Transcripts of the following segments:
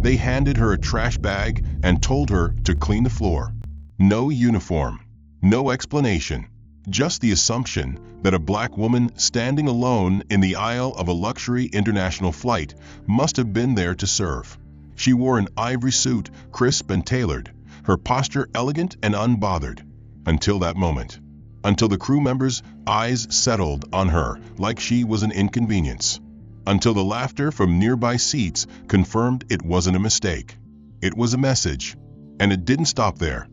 They handed her a trash bag and told her to clean the floor. No uniform, no explanation, just the assumption that a black woman standing alone in the aisle of a luxury international flight must have been there to serve. She wore an ivory suit, crisp and tailored, her posture elegant and unbothered. Until that moment. Until the crew members' eyes settled on her like she was an inconvenience. Until the laughter from nearby seats confirmed it wasn't a mistake. It was a message. And it didn't stop there.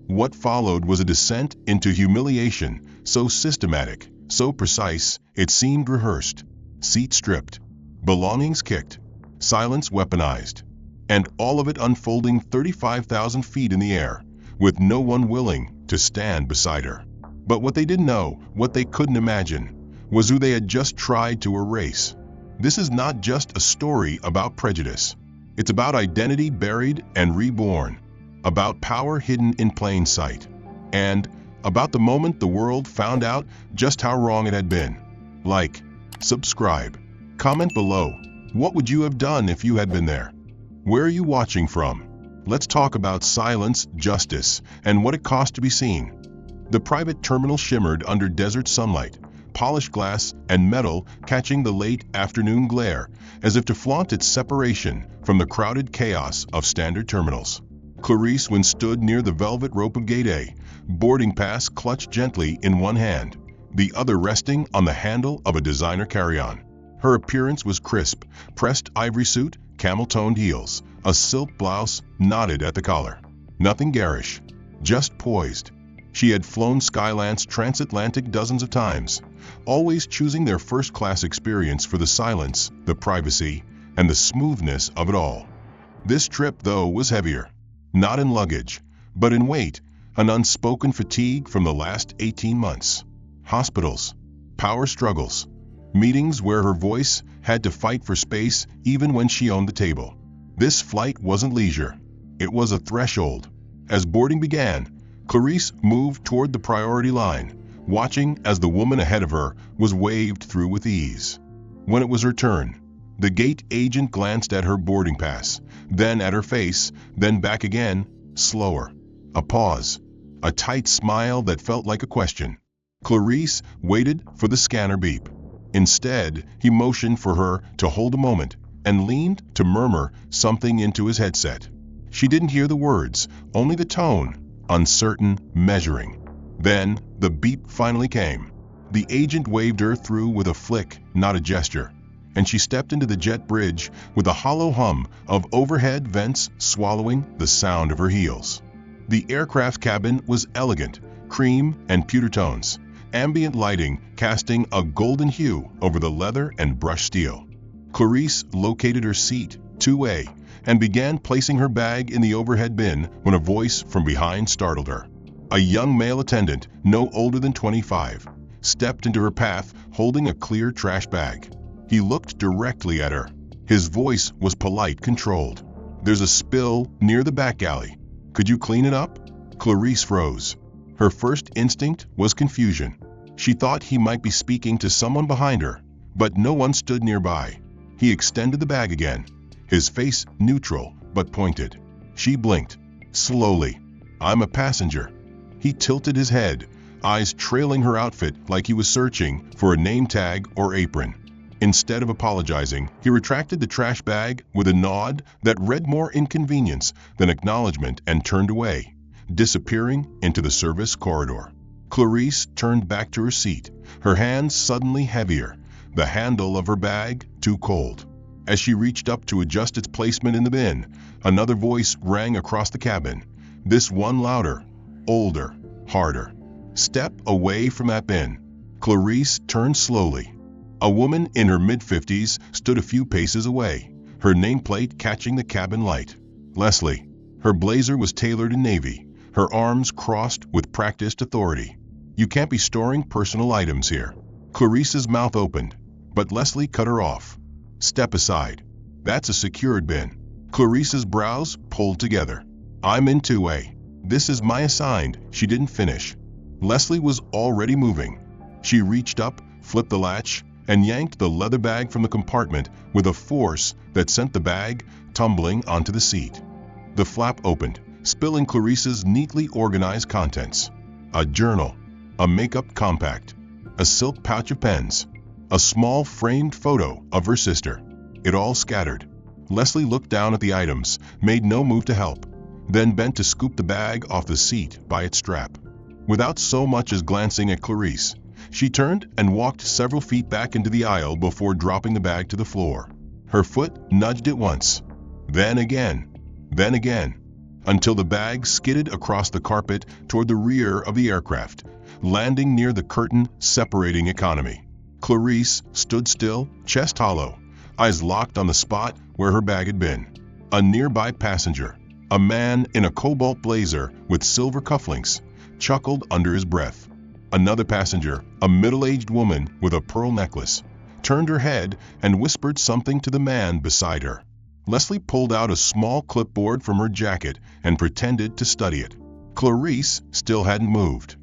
What followed was a descent into humiliation, so systematic, so precise, it seemed rehearsed. Seat stripped, belongings kicked, silence weaponized, and all of it unfolding 35,000 feet in the air, with no one willing to stand beside her. But what they didn't know, what they couldn't imagine, was who they had just tried to erase. This is not just a story about prejudice. It's about identity buried and reborn, about power hidden in plain sight, and about the moment the world found out just how wrong it had been. Like, subscribe, comment below. What would you have done if you had been there? Where are you watching from? Let's talk about silence, justice, and what it cost to be seen. The private terminal shimmered under desert sunlight, polished glass and metal catching the late afternoon glare, as if to flaunt its separation from the crowded chaos of standard terminals. Clarice stood near the velvet rope of Gate A, boarding pass clutched gently in one hand, the other resting on the handle of a designer carry-on. Her appearance was crisp, pressed ivory suit, camel-toned heels, a silk blouse knotted at the collar. Nothing garish, just poised. She had flown Skylance transatlantic dozens of times, always choosing their first-class experience for the silence, the privacy, and the smoothness of it all. This trip, though, was heavier. Not in luggage, but in weight, an unspoken fatigue from the last 18 months. Hospitals, power struggles, meetings where her voice had to fight for space even when she owned the table. This flight wasn't leisure. It was a threshold. As boarding began, Clarice moved toward the priority line, watching as the woman ahead of her was waved through with ease. When it was her turn, the gate agent glanced at her boarding pass, then at her face, then back again, slower. A pause. A tight smile that felt like a question. Clarice waited for the scanner beep. Instead, he motioned for her to hold a moment and leaned to murmur something into his headset. She didn't hear the words, only the tone, uncertain, measuring. Then, the beep finally came. The agent waved her through with a flick, not a gesture, and she stepped into the jet bridge with a hollow hum of overhead vents swallowing the sound of her heels. The aircraft cabin was elegant, cream and pewter tones, ambient lighting casting a golden hue over the leather and brushed steel. Clarice located her seat, 2A, and began placing her bag in the overhead bin when a voice from behind startled her. A young male attendant, no older than 25, stepped into her path holding a clear trash bag. He looked directly at her. His voice was polite, controlled. "There's a spill near the back alley. Could you clean it up?" Clarice froze. Her first instinct was confusion. She thought he might be speaking to someone behind her, but no one stood nearby. He extended the bag again, his face neutral but pointed. She blinked, slowly. "I'm a passenger." He tilted his head, eyes trailing her outfit like he was searching for a name tag or apron. Instead of apologizing, he retracted the trash bag with a nod that read more inconvenience than acknowledgement and turned away, disappearing into the service corridor. Clarice turned back to her seat, her hands suddenly heavier, the handle of her bag too cold. As she reached up to adjust its placement in the bin, another voice rang across the cabin, this one louder, older, harder. "Step away from that bin." Clarice turned slowly. A woman in her mid-50s stood a few paces away, her nameplate catching the cabin light. Leslie. Her blazer was tailored in navy, her arms crossed with practiced authority. "You can't be storing personal items here." Clarice's mouth opened, but Leslie cut her off. "Step aside. That's a secured bin." Clarice's brows pulled together. "I'm in 2A. This is my assigned." She didn't finish. Leslie was already moving. She reached up, flipped the latch, and yanked the leather bag from the compartment with a force that sent the bag tumbling onto the seat. The flap opened, spilling Clarice's neatly organized contents: a journal, a makeup compact, a silk pouch of pens, a small framed photo of her sister. It all scattered. Leslie looked down at the items, made no move to help, then bent to scoop the bag off the seat by its strap. Without so much as glancing at Clarice, she turned and walked several feet back into the aisle before dropping the bag to the floor. Her foot nudged it once, then again, until the bag skidded across the carpet toward the rear of the aircraft, landing near the curtain separating economy. Clarice stood still, chest hollow, eyes locked on the spot where her bag had been. A nearby passenger, a man in a cobalt blazer with silver cufflinks, chuckled under his breath. Another passenger, a middle-aged woman with a pearl necklace, turned her head and whispered something to the man beside her. Leslie pulled out a small clipboard from her jacket and pretended to study it. Clarice still hadn't moved.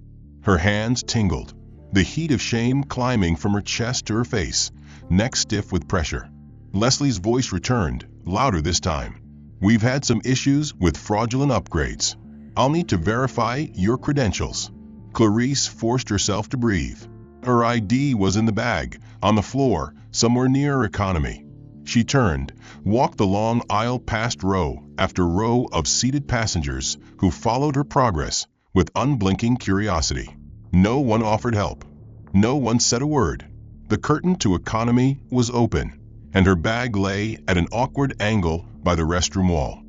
Her hands tingled, the heat of shame climbing from her chest to her face, neck stiff with pressure. Leslie's voice returned, louder this time. "We've had some issues with fraudulent upgrades. I'll need to verify your credentials." Clarice forced herself to breathe. Her ID was in the bag, on the floor, somewhere near economy. She turned, walked the long aisle past row after row of seated passengers who followed her progress with unblinking curiosity. No one offered help. No one said a word. The curtain to economy was open, and her bag lay at an awkward angle by the restroom wall.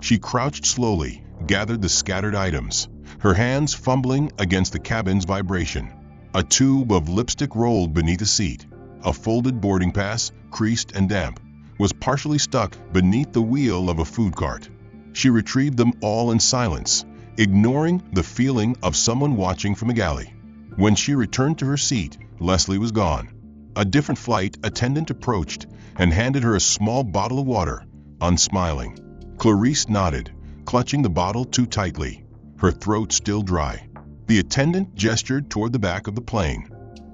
She crouched slowly, gathered the scattered items, her hands fumbling against the cabin's vibration. A tube of lipstick rolled beneath a seat. A folded boarding pass, creased and damp, was partially stuck beneath the wheel of a food cart. She retrieved them all in silence, ignoring the feeling of someone watching from a galley. When she returned to her seat, Leslie was gone. A different flight attendant approached and handed her a small bottle of water, unsmiling. Clarice nodded, clutching the bottle too tightly, her throat still dry. The attendant gestured toward the back of the plane.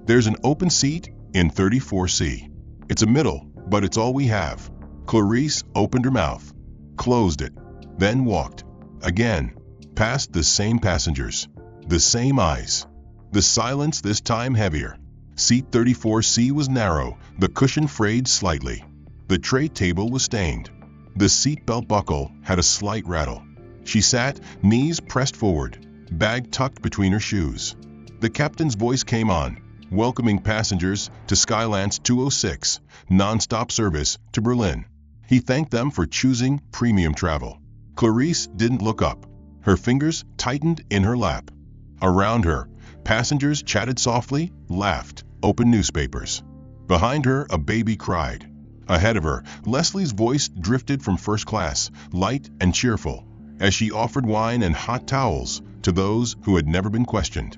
"There's an open seat in 34C. It's a middle, but it's all we have." Clarice opened her mouth, closed it, then walked. Again, past the same passengers, the same eyes. The silence this time heavier. Seat 34C was narrow, the cushion frayed slightly. The tray table was stained. The seatbelt buckle had a slight rattle. She sat, knees pressed forward, bag tucked between her shoes. The captain's voice came on, welcoming passengers to Skylance 206, non-stop service to Berlin. He thanked them for choosing premium travel. Clarice didn't look up. Her fingers tightened in her lap. Around her, passengers chatted softly, laughed, opened newspapers. Behind her, a baby cried. Ahead of her, Leslie's voice drifted from first class, light and cheerful, as she offered wine and hot towels to those who had never been questioned.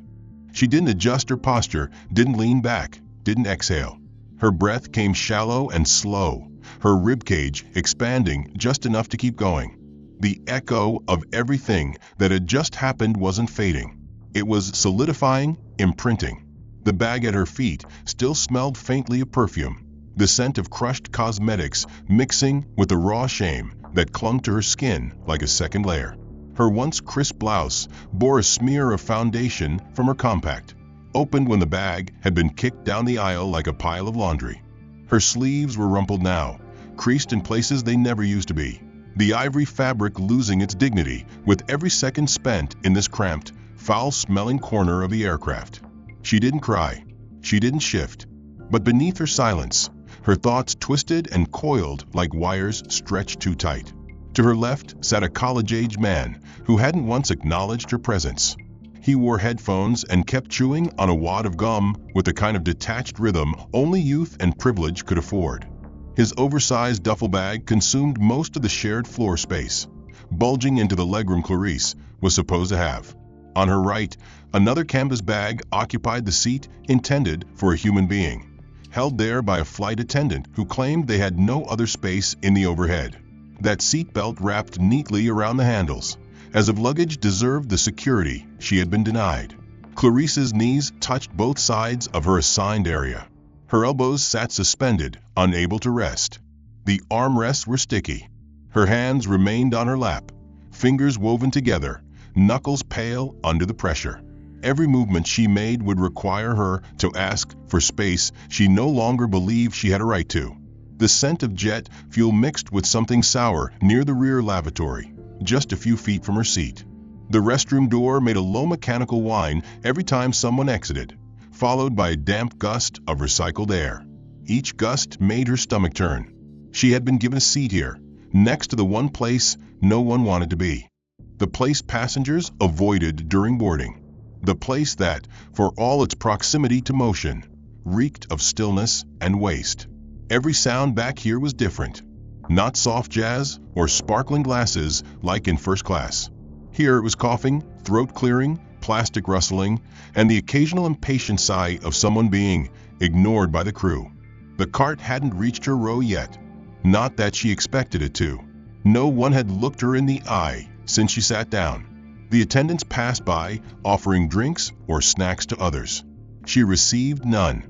She didn't adjust her posture, didn't lean back, didn't exhale. Her breath came shallow and slow, her ribcage expanding just enough to keep going. The echo of everything that had just happened wasn't fading. It was solidifying, imprinting. The bag at her feet still smelled faintly of perfume, the scent of crushed cosmetics mixing with the raw shame that clung to her skin like a second layer. Her once crisp blouse bore a smear of foundation from her compact, opened when the bag had been kicked down the aisle like a pile of laundry. Her sleeves were rumpled now, creased in places they never used to be, the ivory fabric losing its dignity with every second spent in this cramped, foul-smelling corner of the aircraft. She didn't cry. She didn't shift. But beneath her silence, her thoughts twisted and coiled like wires stretched too tight. To her left sat a college-age man who hadn't once acknowledged her presence. He wore headphones and kept chewing on a wad of gum with the kind of detached rhythm only youth and privilege could afford. His oversized duffel bag consumed most of the shared floor space, bulging into the legroom Clarice was supposed to have. On her right, another canvas bag occupied the seat intended for a human being, held there by a flight attendant who claimed they had no other space in the overhead. That seatbelt wrapped neatly around the handles, as if luggage deserved the security she had been denied. Clarice's knees touched both sides of her assigned area. Her elbows sat suspended, unable to rest. The armrests were sticky. Her hands remained on her lap, fingers woven together, knuckles pale under the pressure. Every movement she made would require her to ask for space she no longer believed she had a right to. The scent of jet fuel mixed with something sour near the rear lavatory, just a few feet from her seat. The restroom door made a low mechanical whine every time someone exited, followed by a damp gust of recycled air. Each gust made her stomach turn. She had been given a seat here, next to the one place no one wanted to be. The place passengers avoided during boarding. The place that, for all its proximity to motion, reeked of stillness and waste. Every sound back here was different. Not soft jazz or sparkling glasses like in first class. Here it was coughing, throat clearing, plastic rustling, and the occasional impatient sigh of someone being ignored by the crew. The cart hadn't reached her row yet. Not that she expected it to. No one had looked her in the eye since she sat down. The attendants passed by, offering drinks or snacks to others. She received none.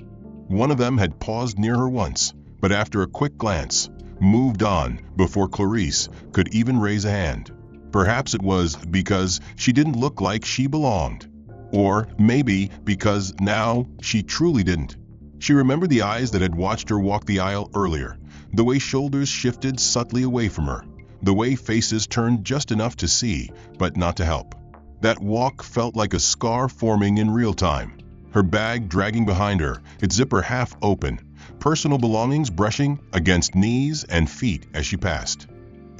One of them had paused near her once, but after a quick glance, moved on before Clarice could even raise a hand. Perhaps it was because she didn't look like she belonged. Or maybe because now she truly didn't. She remembered the eyes that had watched her walk the aisle earlier, the way shoulders shifted subtly away from her, the way faces turned just enough to see, but not to help. That walk felt like a scar forming in real time. Her bag dragging behind her, its zipper half open, personal belongings brushing against knees and feet as she passed.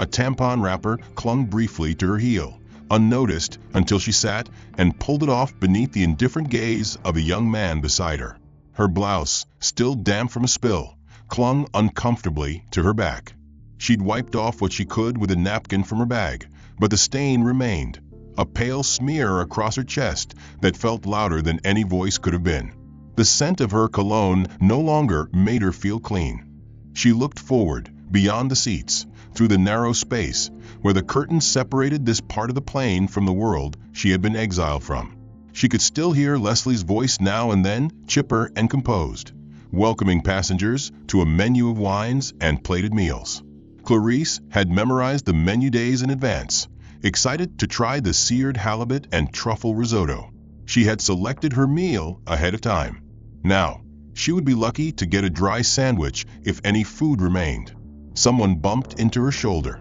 A tampon wrapper clung briefly to her heel, unnoticed until she sat and pulled it off beneath the indifferent gaze of a young man beside her. Her blouse, still damp from a spill, clung uncomfortably to her back. She'd wiped off what she could with a napkin from her bag, but the stain remained, a pale smear across her chest that felt louder than any voice could have been. The scent of her cologne no longer made her feel clean. She looked forward, beyond the seats, through the narrow space where the curtains separated this part of the plane from the world she had been exiled from. She could still hear Leslie's voice now and then, chipper and composed, welcoming passengers to a menu of wines and plated meals. Clarice had memorized the menu days in advance, excited to try the seared halibut and truffle risotto. She had selected her meal ahead of time. Now, she would be lucky to get a dry sandwich if any food remained. Someone bumped into her shoulder.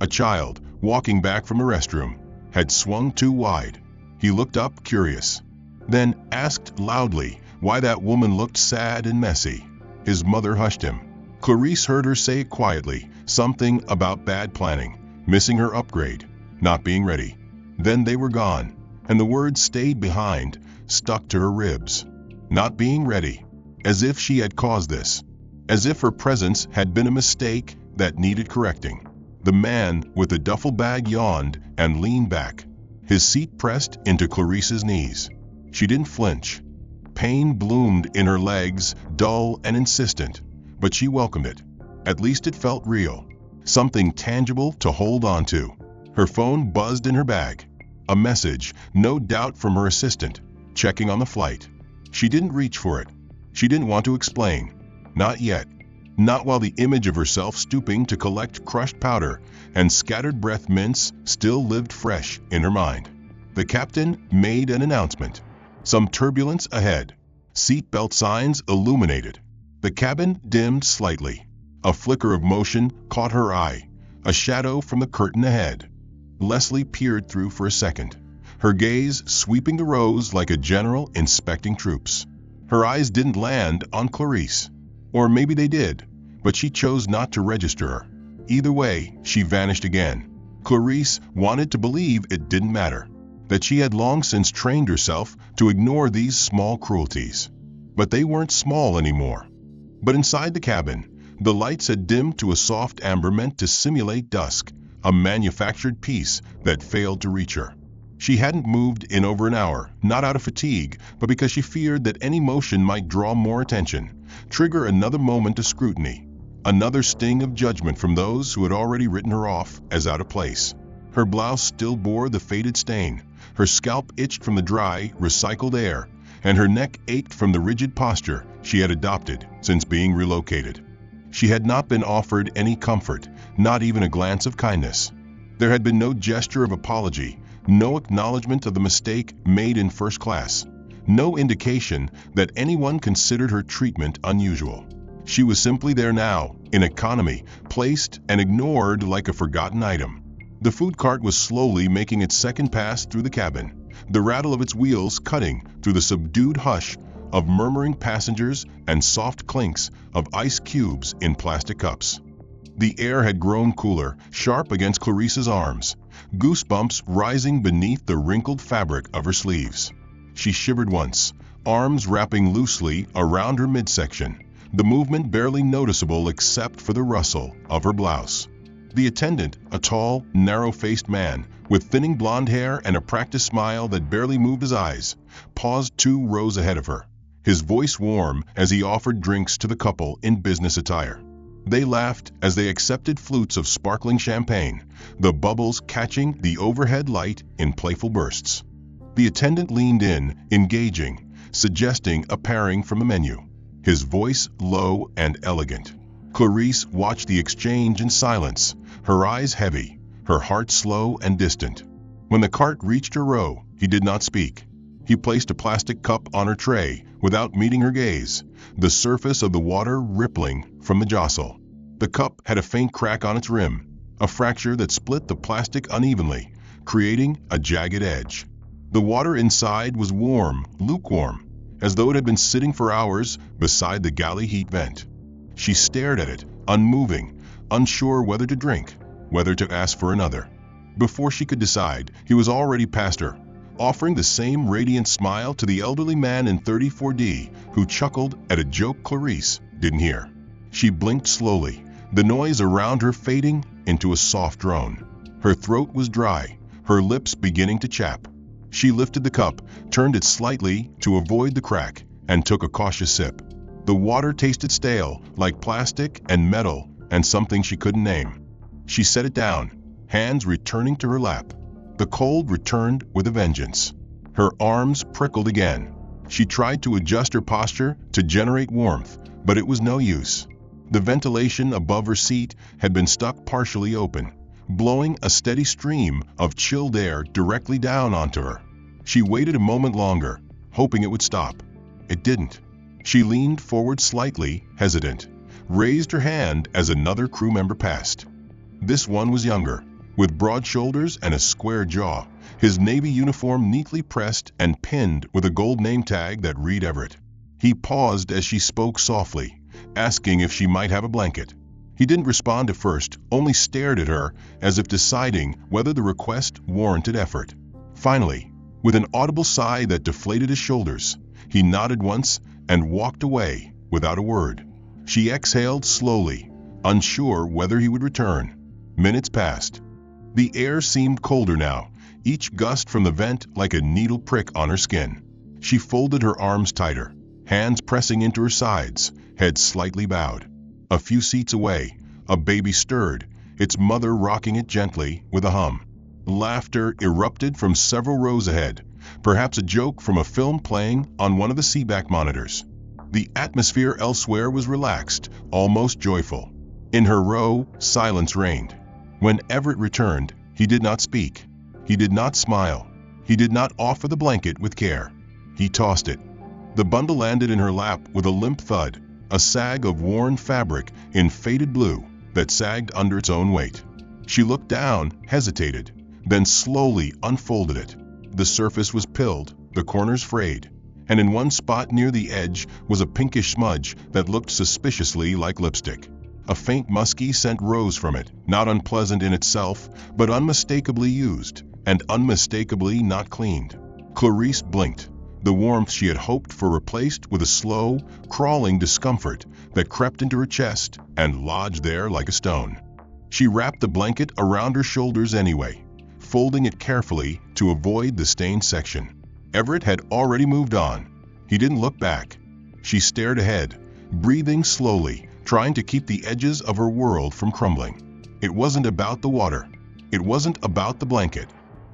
A child, walking back from the restroom, had swung too wide. He looked up, curious, then asked loudly why that woman looked sad and messy. His mother hushed him. Clarice heard her say quietly something about bad planning, missing her upgrade, not being ready. Then they were gone, and the words stayed behind, stuck to her ribs. Not being ready, as if she had caused this, as if her presence had been a mistake that needed correcting. The man with the duffel bag yawned and leaned back, his seat pressed into Clarice's knees. She didn't flinch. Pain bloomed in her legs, dull and insistent, but she welcomed it. At least it felt real, something tangible to hold on to. Her phone buzzed in her bag. A message, no doubt from her assistant, checking on the flight. She didn't reach for it. She didn't want to explain. Not yet. Not while the image of herself stooping to collect crushed powder and scattered breath mints still lived fresh in her mind. The captain made an announcement. Some turbulence ahead. Seatbelt signs illuminated. The cabin dimmed slightly. A flicker of motion caught her eye, a shadow from the curtain ahead. Leslie peered through for a second, her gaze sweeping the rows like a general inspecting troops. Her eyes didn't land on Clarice. Or maybe they did, but she chose not to register her. Either way, she vanished again. Clarice wanted to believe it didn't matter, that she had long since trained herself to ignore these small cruelties. But they weren't small anymore. But inside the cabin, the lights had dimmed to a soft amber meant to simulate dusk, a manufactured peace that failed to reach her. She hadn't moved in over an hour, not out of fatigue, but because she feared that any motion might draw more attention, trigger another moment of scrutiny, another sting of judgment from those who had already written her off as out of place. Her blouse still bore the faded stain, her scalp itched from the dry, recycled air, and her neck ached from the rigid posture she had adopted since being relocated. She had not been offered any comfort, not even a glance of kindness. There had been no gesture of apology, no acknowledgement of the mistake made in first class, no indication that anyone considered her treatment unusual. She was simply there now, in economy, placed and ignored like a forgotten item. The food cart was slowly making its second pass through the cabin, the rattle of its wheels cutting through the subdued hush of murmuring passengers and soft clinks of ice cubes in plastic cups. The air had grown cooler, sharp against Clarice's arms, goosebumps rising beneath the wrinkled fabric of her sleeves. She shivered once, arms wrapping loosely around her midsection, the movement barely noticeable except for the rustle of her blouse. The attendant, a tall, narrow-faced man with thinning blonde hair and a practiced smile that barely moved his eyes, paused 2 rows ahead of her, his voice warm as he offered drinks to the couple in business attire. They laughed as they accepted flutes of sparkling champagne, the bubbles catching the overhead light in playful bursts. The attendant leaned in, engaging, suggesting a pairing from the menu, his voice low and elegant. Clarice watched the exchange in silence, her eyes heavy, her heart slow and distant. When the cart reached her row, he did not speak. He placed a plastic cup on her tray without meeting her gaze, the surface of the water rippling from the jostle. The cup had a faint crack on its rim, a fracture that split the plastic unevenly, creating a jagged edge. The water inside was warm, lukewarm, as though it had been sitting for hours beside the galley heat vent. She stared at it, unmoving, unsure whether to drink, whether to ask for another. Before she could decide, he was already past her, offering the same radiant smile to the elderly man in 34D who chuckled at a joke Clarice didn't hear. She blinked slowly, the noise around her fading into a soft drone. Her throat was dry, her lips beginning to chap. She lifted the cup, turned it slightly to avoid the crack, and took a cautious sip. The water tasted stale, like plastic and metal and something she couldn't name. She set it down, hands returning to her lap. The cold returned with a vengeance. Her arms prickled again. She tried to adjust her posture to generate warmth, but it was no use. The ventilation above her seat had been stuck partially open, blowing a steady stream of chilled air directly down onto her. She waited a moment longer, hoping it would stop. It didn't. She leaned forward slightly, hesitant, raised her hand as another crew member passed. This one was younger, with broad shoulders and a square jaw, his navy uniform neatly pressed and pinned with a gold name tag that read Everett. He paused as she spoke softly, asking if she might have a blanket. He didn't respond at first, only stared at her as if deciding whether the request warranted effort. Finally, with an audible sigh that deflated his shoulders, he nodded once and walked away without a word. She exhaled slowly, unsure whether he would return. Minutes passed. The air seemed colder now, each gust from the vent like a needle prick on her skin. She folded her arms tighter, hands pressing into her sides, head slightly bowed. A few seats away, a baby stirred, its mother rocking it gently with a hum. Laughter erupted from several rows ahead, perhaps a joke from a film playing on one of the seatback monitors. The atmosphere elsewhere was relaxed, almost joyful. In her row, silence reigned. When Everett returned, he did not speak. He did not smile. He did not offer the blanket with care. He tossed it. The bundle landed in her lap with a limp thud, a sag of worn fabric in faded blue that sagged under its own weight. She looked down, hesitated, then slowly unfolded it. The surface was pilled, the corners frayed, and in one spot near the edge was a pinkish smudge that looked suspiciously like lipstick. A faint musky scent rose from it, not unpleasant in itself, but unmistakably used, and unmistakably not cleaned. Clarice blinked, the warmth she had hoped for replaced with a slow, crawling discomfort that crept into her chest and lodged there like a stone. She wrapped the blanket around her shoulders anyway, folding it carefully to avoid the stained section. Everett had already moved on. He didn't look back. She stared ahead, breathing slowly, trying to keep the edges of her world from crumbling. It wasn't about the water. It wasn't about the blanket.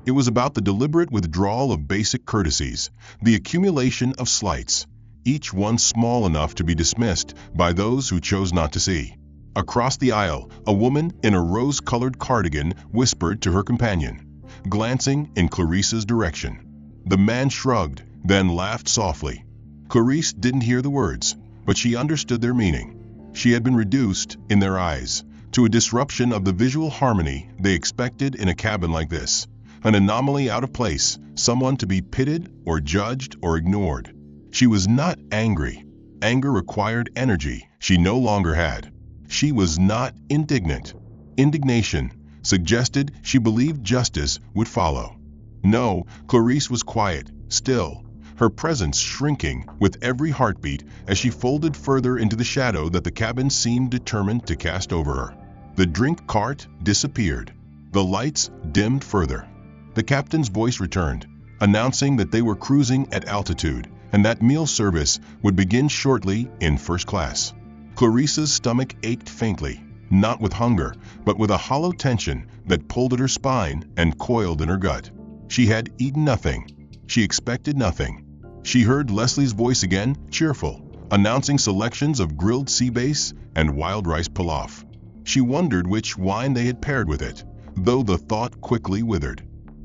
It was about the deliberate withdrawal of basic courtesies, the accumulation of slights, each one small enough to be dismissed by those who chose not to see. Across the aisle, a woman in a rose-colored cardigan whispered to her companion, glancing in Clarice's direction. The man shrugged, then laughed softly. Clarice didn't hear the words, but she understood their meaning. She had been reduced, in their eyes, to a disruption of the visual harmony they expected in a cabin like this. An anomaly out of place, someone to be pitted or judged or ignored. She was not angry. Anger required energy she no longer had. She was not indignant. Indignation suggested she believed justice would follow. No, Clarice was quiet, still, her presence shrinking with every heartbeat as she folded further into the shadow that the cabin seemed determined to cast over her. The drink cart disappeared. The lights dimmed further. The captain's voice returned, announcing that they were cruising at altitude and that meal service would begin shortly in first class. Clarice's stomach ached faintly, not with hunger, but with a hollow tension that pulled at her spine and coiled in her gut. She had eaten nothing. She expected nothing. She heard Leslie's voice again, cheerful, announcing selections of grilled sea bass and wild rice pilaf. She wondered which wine they had paired with it, though the thought quickly withered.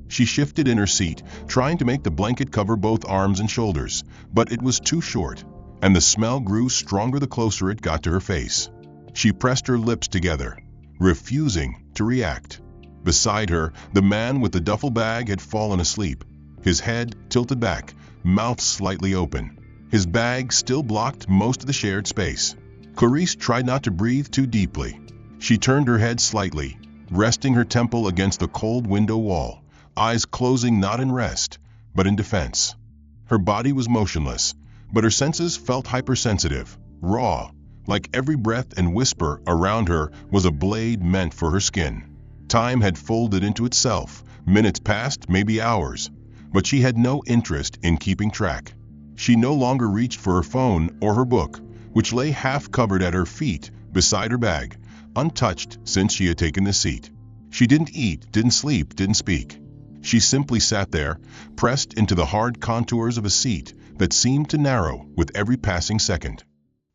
She shifted in her seat, trying to make the blanket cover both arms and shoulders, but it was too short, and the smell grew stronger the closer it got to her face. She pressed her lips together, refusing to react. Beside her, the man with the duffel bag had fallen asleep, his head tilted back, mouth slightly open. His bag still blocked most of the shared space. Clarice tried not to breathe too deeply. She turned her head slightly, resting her temple against the cold window wall, eyes closing not in rest, but in defense. Her body was motionless, but her senses felt hypersensitive, raw, like every breath and whisper around her was a blade meant for her skin. Time had folded into itself, minutes passed, maybe hours, but she had no interest in keeping track. She no longer reached for her phone or her book, which lay half-covered at her feet beside her bag, untouched since she had taken the seat. She didn't eat, didn't sleep, didn't speak. She simply sat there, pressed into the hard contours of a seat that seemed to narrow with every passing second.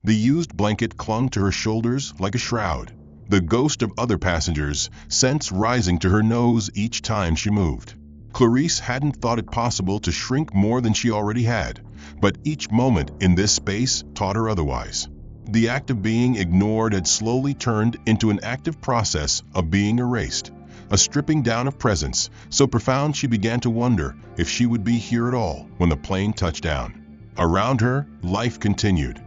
The used blanket clung to her shoulders like a shroud, the ghost of other passengers' scents rising to her nose each time she moved. Clarice hadn't thought it possible to shrink more than she already had, but each moment in this space taught her otherwise. The act of being ignored had slowly turned into an active process of being erased, a stripping down of presence so profound she began to wonder if she would be here at all when the plane touched down. Around her, life continued.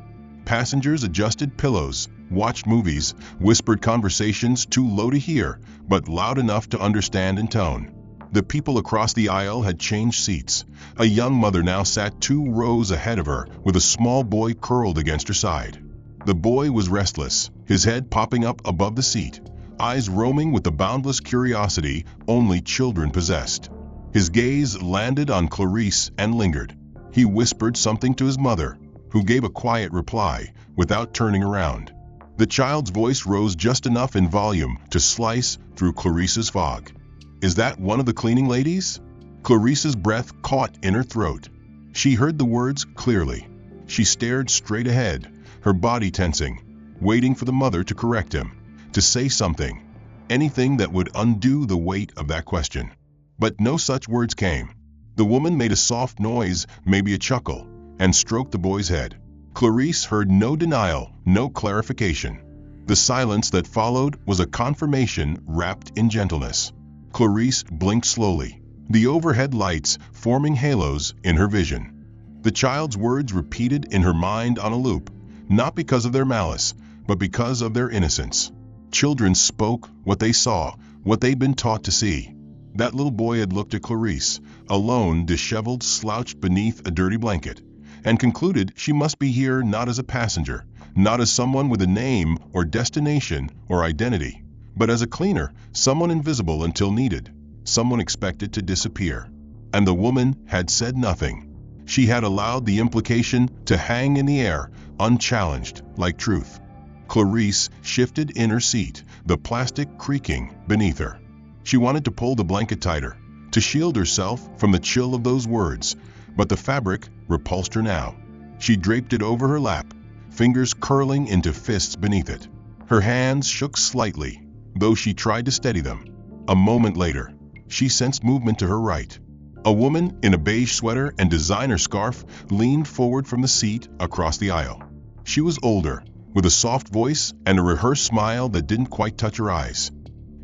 Passengers adjusted pillows, watched movies, whispered conversations too low to hear, but loud enough to understand in tone. The people across the aisle had changed seats. A young mother now sat 2 rows ahead of her with a small boy curled against her side. The boy was restless, his head popping up above the seat, eyes roaming with the boundless curiosity only children possessed. His gaze landed on Clarice and lingered. He whispered something to his mother, who gave a quiet reply without turning around. The child's voice rose just enough in volume to slice through Clarice's fog. "Is that one of the cleaning ladies?" Clarice's breath caught in her throat. She heard the words clearly. She stared straight ahead, her body tensing, waiting for the mother to correct him, to say something, anything that would undo the weight of that question. But no such words came. The woman made a soft noise, maybe a chuckle, and stroked the boy's head. Clarice heard no denial, no clarification. The silence that followed was a confirmation wrapped in gentleness. Clarice blinked slowly, the overhead lights forming halos in her vision. The child's words repeated in her mind on a loop, not because of their malice, but because of their innocence. Children spoke what they saw, what they'd been taught to see. That little boy had looked at Clarice, alone, disheveled, slouched beneath a dirty blanket, and concluded she must be here not as a passenger, not as someone with a name or destination or identity, but as a cleaner, someone invisible until needed, someone expected to disappear. And the woman had said nothing. She had allowed the implication to hang in the air, unchallenged, like truth. Clarice shifted in her seat, the plastic creaking beneath her. She wanted to pull the blanket tighter, to shield herself from the chill of those words, but the fabric repulsed her now. She draped it over her lap, fingers curling into fists beneath it. Her hands shook slightly, though she tried to steady them. A moment later, she sensed movement to her right. A woman in a beige sweater and designer scarf leaned forward from the seat across the aisle. She was older, with a soft voice and a rehearsed smile that didn't quite touch her eyes.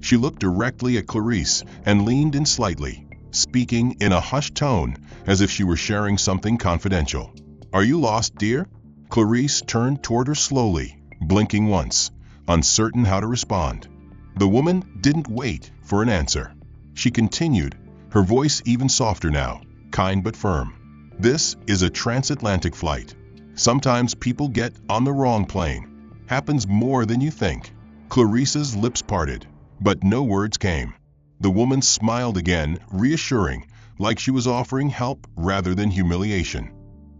She looked directly at Clarice and leaned in slightly, speaking in a hushed tone as if she were sharing something confidential. "Are you lost, dear?" Clarice turned toward her slowly, blinking once, uncertain how to respond. The woman didn't wait for an answer. She continued, her voice even softer now, kind but firm. "This is a transatlantic flight. Sometimes people get on the wrong plane. Happens more than you think." Clarice's lips parted, but no words came. The woman smiled again, reassuring, like she was offering help rather than humiliation.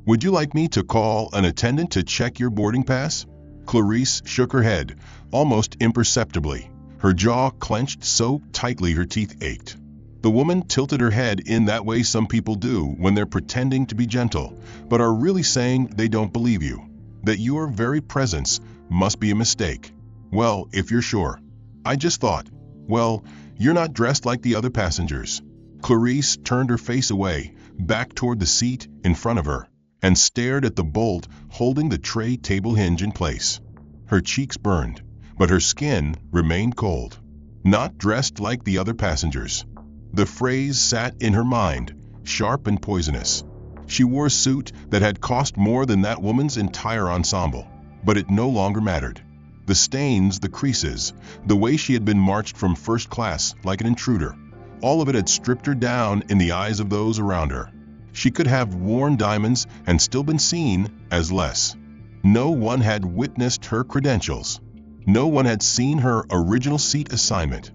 "Would you like me to call an attendant to check your boarding pass?" Clarice shook her head, almost imperceptibly, her jaw clenched so tightly her teeth ached. The woman tilted her head in that way some people do when they're pretending to be gentle, but are really saying they don't believe you, that your very presence must be a mistake. "Well, if you're sure. I just thought, well, you're not dressed like the other passengers." Clarice turned her face away, back toward the seat in front of her, and stared at the bolt holding the tray table hinge in place. Her cheeks burned, but her skin remained cold. Not dressed like the other passengers. The phrase sat in her mind, sharp and poisonous. She wore a suit that had cost more than that woman's entire ensemble, but it no longer mattered. The stains, the creases, the way she had been marched from first class like an intruder, all of it had stripped her down in the eyes of those around her. She could have worn diamonds and still been seen as less. No one had witnessed her credentials. No one had seen her original seat assignment.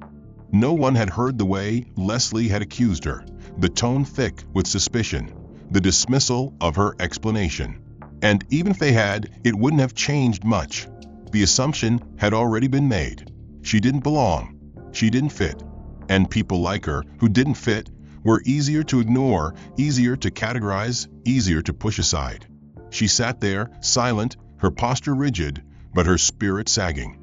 No one had heard the way Leslie had accused her, the tone thick with suspicion, the dismissal of her explanation. And even if they had, it wouldn't have changed much. The assumption had already been made. She didn't belong. She didn't fit. And people like her who didn't fit were easier to ignore, easier to categorize, easier to push aside. She sat there, silent, her posture rigid, but her spirit sagging.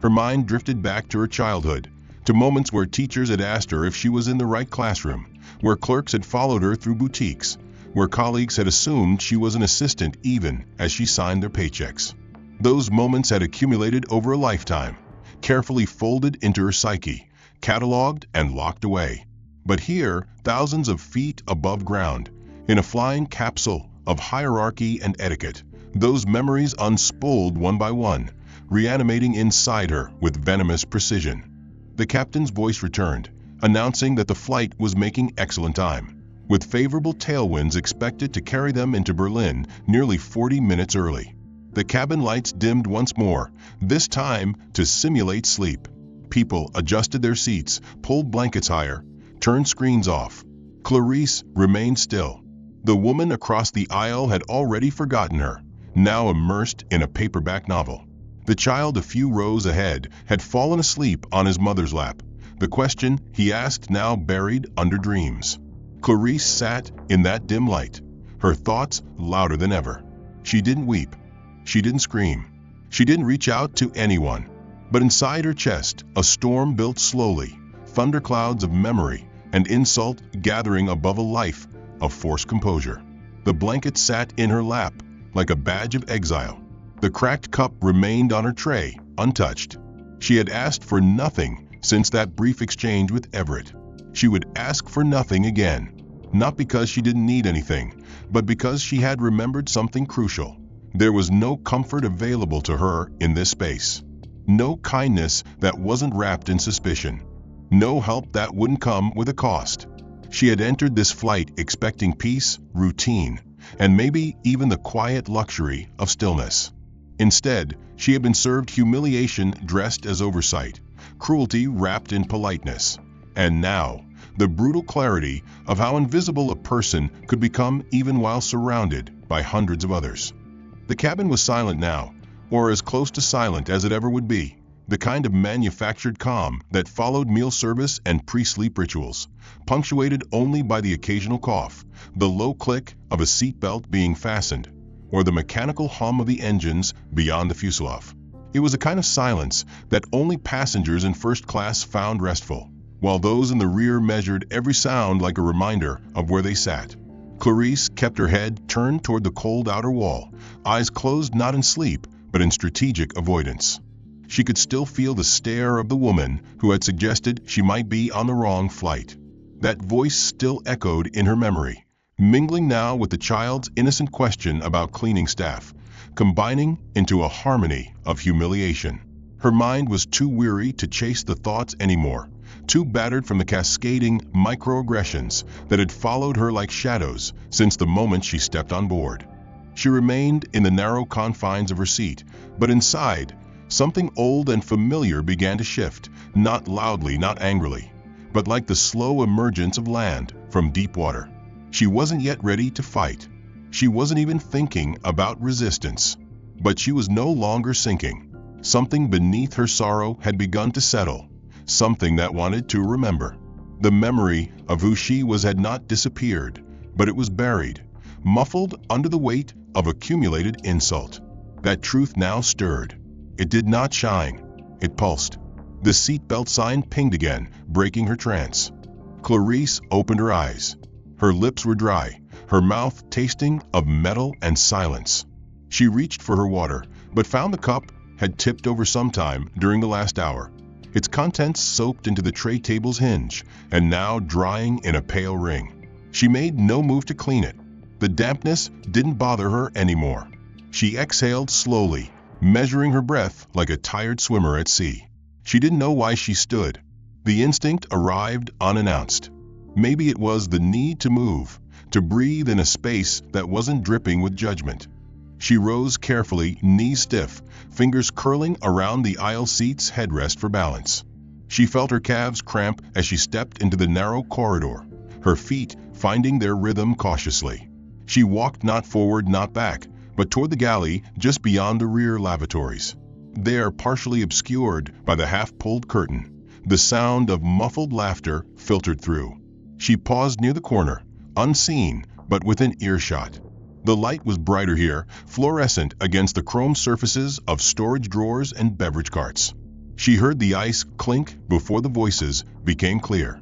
Her mind drifted back to her childhood, to moments where teachers had asked her if she was in the right classroom, where clerks had followed her through boutiques, where colleagues had assumed she was an assistant even as she signed their paychecks. Those moments had accumulated over a lifetime, carefully folded into her psyche, cataloged and locked away. But here, thousands of feet above ground, in a flying capsule of hierarchy and etiquette, those memories unspooled one by one, reanimating inside her with venomous precision. The captain's voice returned, announcing that the flight was making excellent time, with favorable tailwinds expected to carry them into Berlin nearly 40 minutes early. The cabin lights dimmed once more, this time to simulate sleep. People adjusted their seats, pulled blankets higher, turned screens off. Clarice remained still. The woman across the aisle had already forgotten her, now immersed in a paperback novel. The child a few rows ahead had fallen asleep on his mother's lap, the question he asked now buried under dreams. Clarice sat in that dim light, her thoughts louder than ever. She didn't weep. She didn't scream. She didn't reach out to anyone. But inside her chest, a storm built slowly, thunderclouds of memory and insult gathering above a life of forced composure. The blanket sat in her lap like a badge of exile. The cracked cup remained on her tray, untouched. She had asked for nothing since that brief exchange with Everett. She would ask for nothing again, not because she didn't need anything, but because she had remembered something crucial. There was no comfort available to her in this space. No kindness that wasn't wrapped in suspicion. No help that wouldn't come with a cost. She had entered this flight expecting peace, routine, and maybe even the quiet luxury of stillness. Instead, she had been served humiliation dressed as oversight, cruelty wrapped in politeness, and now, the brutal clarity of how invisible a person could become even while surrounded by hundreds of others. The cabin was silent now, or as close to silent as it ever would be. the kind of manufactured calm that followed meal service and pre-sleep rituals, punctuated only by the occasional cough, the low click of a seatbelt being fastened, or the mechanical hum of the engines beyond the fuselage. It was a kind of silence that only passengers in first class found restful, while those in the rear measured every sound like a reminder of where they sat. Clarice kept her head turned toward the cold outer wall, eyes closed not in sleep, but in strategic avoidance. She could still feel the stare of the woman who had suggested she might be on the wrong flight. That voice still echoed in her memory, mingling now with the child's innocent question about cleaning staff, combining into a harmony of humiliation. Her mind was too weary to chase the thoughts anymore, too battered from the cascading microaggressions that had followed her like shadows since the moment she stepped on board. She remained in the narrow confines of her seat, but inside, something old and familiar began to shift, not loudly, not angrily, but like the slow emergence of land from deep water. She wasn't yet ready to fight. She wasn't even thinking about resistance. But she was no longer sinking. Something beneath her sorrow had begun to settle, something that wanted to remember. The memory of who she was had not disappeared, but it was buried, muffled under the weight of accumulated insult. That truth now stirred. It did not shine. It pulsed. The seatbelt sign pinged again, breaking her trance. Clarice opened her eyes. Her lips were dry, her mouth tasting of metal and silence. She reached for her water, but found the cup had tipped over sometime during the last hour, its contents soaked into the tray table's hinge, and now drying in a pale ring. She made no move to clean it. The dampness didn't bother her anymore. She exhaled slowly, measuring her breath like a tired swimmer at sea. She didn't know why she stood. The instinct arrived unannounced. Maybe it was the need to move, to breathe in a space that wasn't dripping with judgment. She rose carefully, knees stiff, fingers curling around the aisle seat's headrest for balance. She felt her calves cramp as she stepped into the narrow corridor, her feet finding their rhythm cautiously. She walked not forward, not back, but toward the galley just beyond the rear lavatories. There, partially obscured by the half-pulled curtain, the sound of muffled laughter filtered through. She paused near the corner, unseen but within earshot. The light was brighter here, fluorescent against the chrome surfaces of storage drawers and beverage carts. She heard the ice clink before the voices became clear.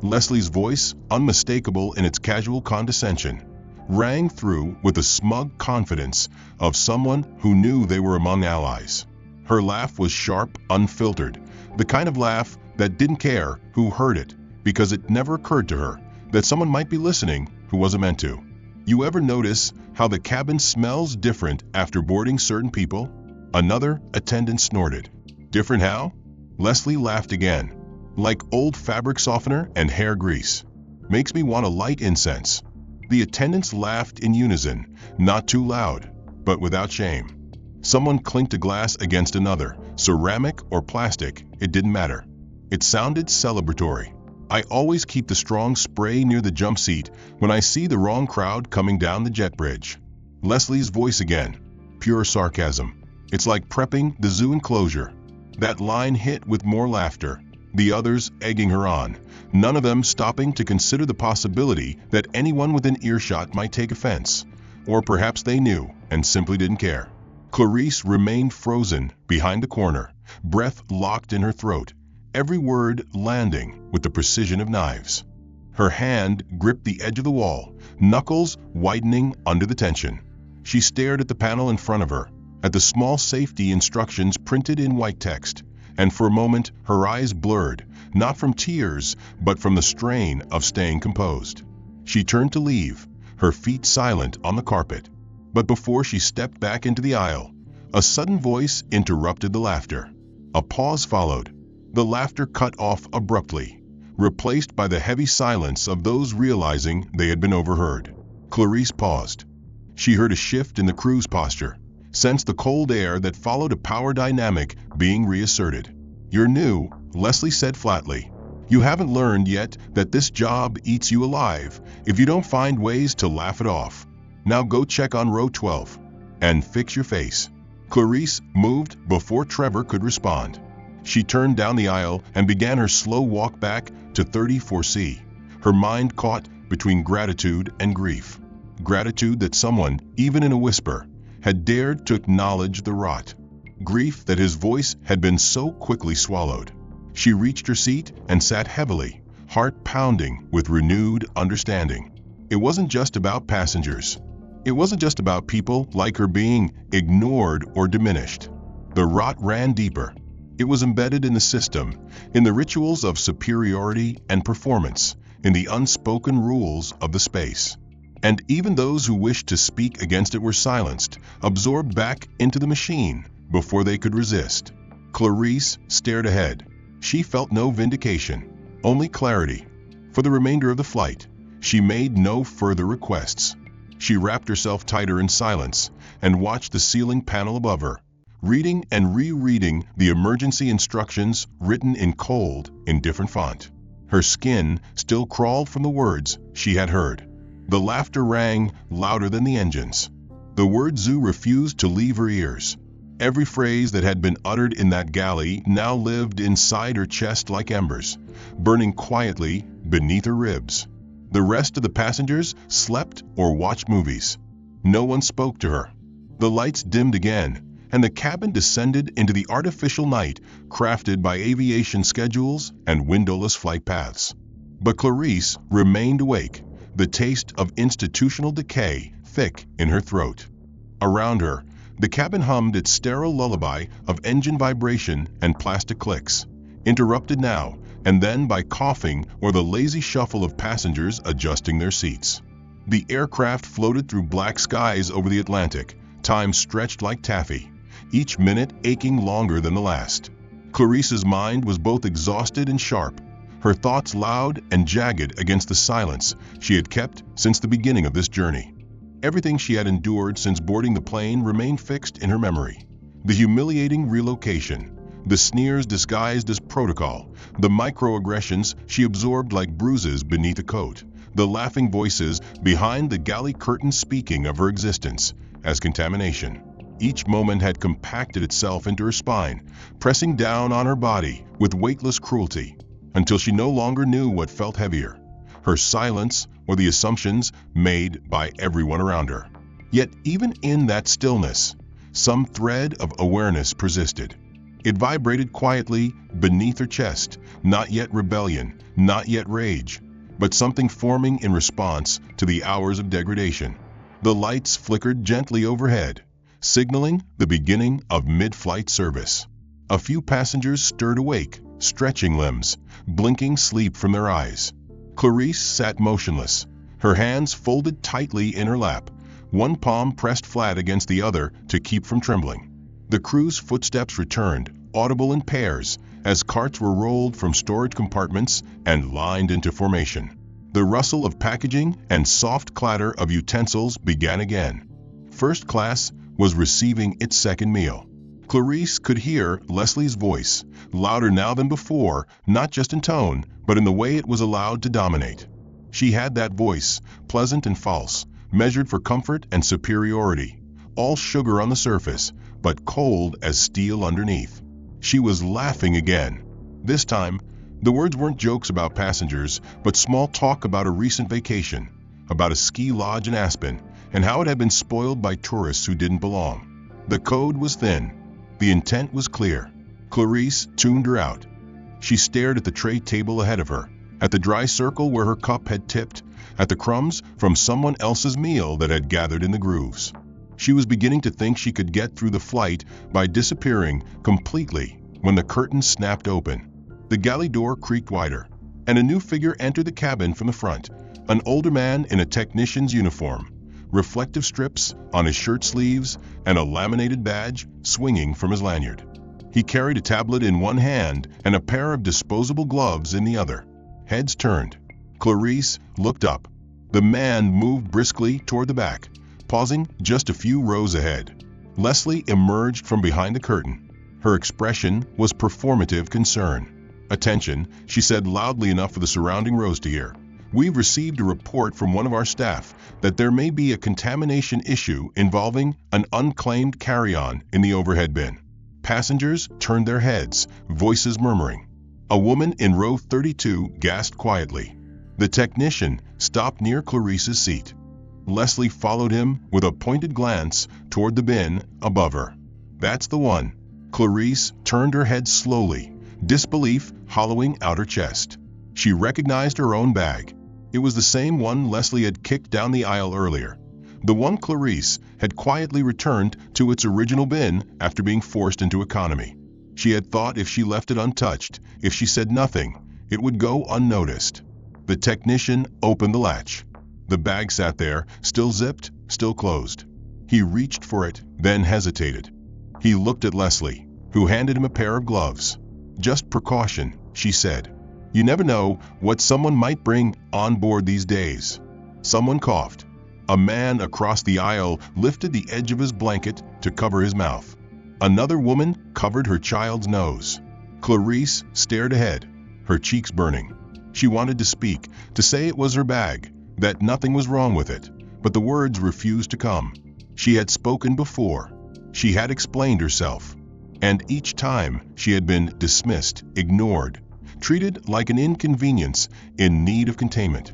Leslie's voice, unmistakable in its casual condescension, rang through with the smug confidence of someone who knew they were among allies. Her laugh was sharp, unfiltered, the kind of laugh that didn't care who heard it, because it never occurred to her that someone might be listening who wasn't meant to. You ever notice how the cabin smells different after boarding certain people? Another attendant snorted. Different how? Leslie laughed again. Like old fabric softener and hair grease. Makes me want to light incense. The attendants laughed in unison, not too loud, but without shame. Someone clinked a glass against another, ceramic or plastic, it didn't matter. It sounded celebratory. I always keep the strong spray near the jump seat when I see the wrong crowd coming down the jet bridge. Leslie's voice again, pure sarcasm. It's like prepping the zoo enclosure. That line hit with more laughter, the others egging her on, none of them stopping to consider the possibility that anyone within earshot might take offense. Or perhaps they knew and simply didn't care. Clarice remained frozen behind the corner, breath locked in her throat, every word landing with the precision of knives. Her hand gripped the edge of the wall, knuckles widening under the tension. She stared at the panel in front of her, at the small safety instructions printed in white text, and for a moment her eyes blurred, not from tears, but from the strain of staying composed. She turned to leave, her feet silent on the carpet. But before she stepped back into the aisle, a sudden voice interrupted the laughter. A pause followed. The laughter cut off abruptly, replaced by the heavy silence of those realizing they had been overheard. Clarice paused. She heard a shift in the crew's posture, sensed the cold air that followed a power dynamic being reasserted. "You're new," Leslie said flatly. "You haven't learned yet that this job eats you alive if you don't find ways to laugh it off. Now go check on row 12 and fix your face." Clarice moved before Trevor could respond. She turned down the aisle and began her slow walk back to 34C, her mind caught between gratitude and grief. Gratitude that someone, even in a whisper, had dared to acknowledge the rot. Grief that his voice had been so quickly swallowed. She reached her seat and sat heavily, heart pounding with renewed understanding. It wasn't just about passengers. It wasn't just about people like her being ignored or diminished. The rot ran deeper. It was embedded in the system, in the rituals of superiority and performance, in the unspoken rules of the space. And even those who wished to speak against it were silenced, absorbed back into the machine before they could resist. Clarice stared ahead. She felt no vindication, only clarity. For the remainder of the flight, she made no further requests. She wrapped herself tighter in silence and watched the ceiling panel above her, reading and rereading the emergency instructions written in cold, indifferent font. Her skin still crawled from the words she had heard. The laughter rang louder than the engines. The word zoo refused to leave her ears. Every phrase that had been uttered in that galley now lived inside her chest like embers, burning quietly beneath her ribs. The rest of the passengers slept or watched movies. No one spoke to her. The lights dimmed again, and the cabin descended into the artificial night crafted by aviation schedules and windowless flight paths. But Clarice remained awake, the taste of institutional decay thick in her throat. Around her, the cabin hummed its sterile lullaby of engine vibration and plastic clicks, interrupted now and then by coughing or the lazy shuffle of passengers adjusting their seats. The aircraft floated through black skies over the Atlantic, time stretched like taffy, each minute aching longer than the last. Clarice's mind was both exhausted and sharp, her thoughts loud and jagged against the silence she had kept since the beginning of this journey. Everything she had endured since boarding the plane remained fixed in her memory. The humiliating relocation, the sneers disguised as protocol, the microaggressions she absorbed like bruises beneath a coat, the laughing voices behind the galley curtain speaking of her existence as contamination. Each moment had compacted itself into her spine, pressing down on her body with weightless cruelty, until she no longer knew what felt heavier, her silence or the assumptions made by everyone around her. Yet even in that stillness, some thread of awareness persisted. It vibrated quietly beneath her chest, not yet rebellion, not yet rage, but something forming in response to the hours of degradation. The lights flickered gently overhead, signaling the beginning of mid-flight service. A few passengers stirred awake, stretching limbs, blinking sleep from their eyes. Clarice sat motionless, her hands folded tightly in her lap, one palm pressed flat against the other to keep from trembling. The crew's footsteps returned, audible in pairs, as carts were rolled from storage compartments and lined into formation. The rustle of packaging and soft clatter of utensils began again. First class was receiving its second meal. Clarice could hear Leslie's voice, louder now than before, not just in tone, but in the way it was allowed to dominate. She had that voice, pleasant and false, measured for comfort and superiority, all sugar on the surface, but cold as steel underneath. She was laughing again. This time, the words weren't jokes about passengers, but small talk about a recent vacation, about a ski lodge in Aspen, and how it had been spoiled by tourists who didn't belong. The code was thin. The intent was clear. Clarice tuned her out. She stared at the tray table ahead of her, at the dry circle where her cup had tipped, at the crumbs from someone else's meal that had gathered in the grooves. She was beginning to think she could get through the flight by disappearing completely when the curtain snapped open. The galley door creaked wider, and a new figure entered the cabin from the front, an older man in a technician's uniform, reflective strips on his shirt sleeves and a laminated badge swinging from his lanyard. He carried a tablet in one hand and a pair of disposable gloves in the other. Heads turned. Clarice looked up. The man moved briskly toward the back, pausing just a few rows ahead. Leslie emerged from behind the curtain. Her expression was performative concern. "Attention," she said loudly enough for the surrounding rows to hear. "We've received a report from one of our staff that there may be a contamination issue involving an unclaimed carry-on in the overhead bin." Passengers turned their heads, voices murmuring. A woman in row 32 gasped quietly. The technician stopped near Clarice's seat. Leslie followed him with a pointed glance toward the bin above her. "That's the one." Clarice turned her head slowly, disbelief hollowing out her chest. She recognized her own bag. It was the same one Leslie had kicked down the aisle earlier. The one Clarice had quietly returned to its original bin after being forced into economy. She had thought if she left it untouched, if she said nothing, it would go unnoticed. The technician opened the latch. The bag sat there, still zipped, still closed. He reached for it, then hesitated. He looked at Leslie, who handed him a pair of gloves. "Just precaution," she said. "You never know what someone might bring on board these days." Someone coughed. A man across the aisle lifted the edge of his blanket to cover his mouth. Another woman covered her child's nose. Clarice stared ahead, her cheeks burning. She wanted to speak, to say it was her bag, that nothing was wrong with it, but the words refused to come. She had spoken before. She had explained herself. And each time she had been dismissed, ignored, treated like an inconvenience in need of containment.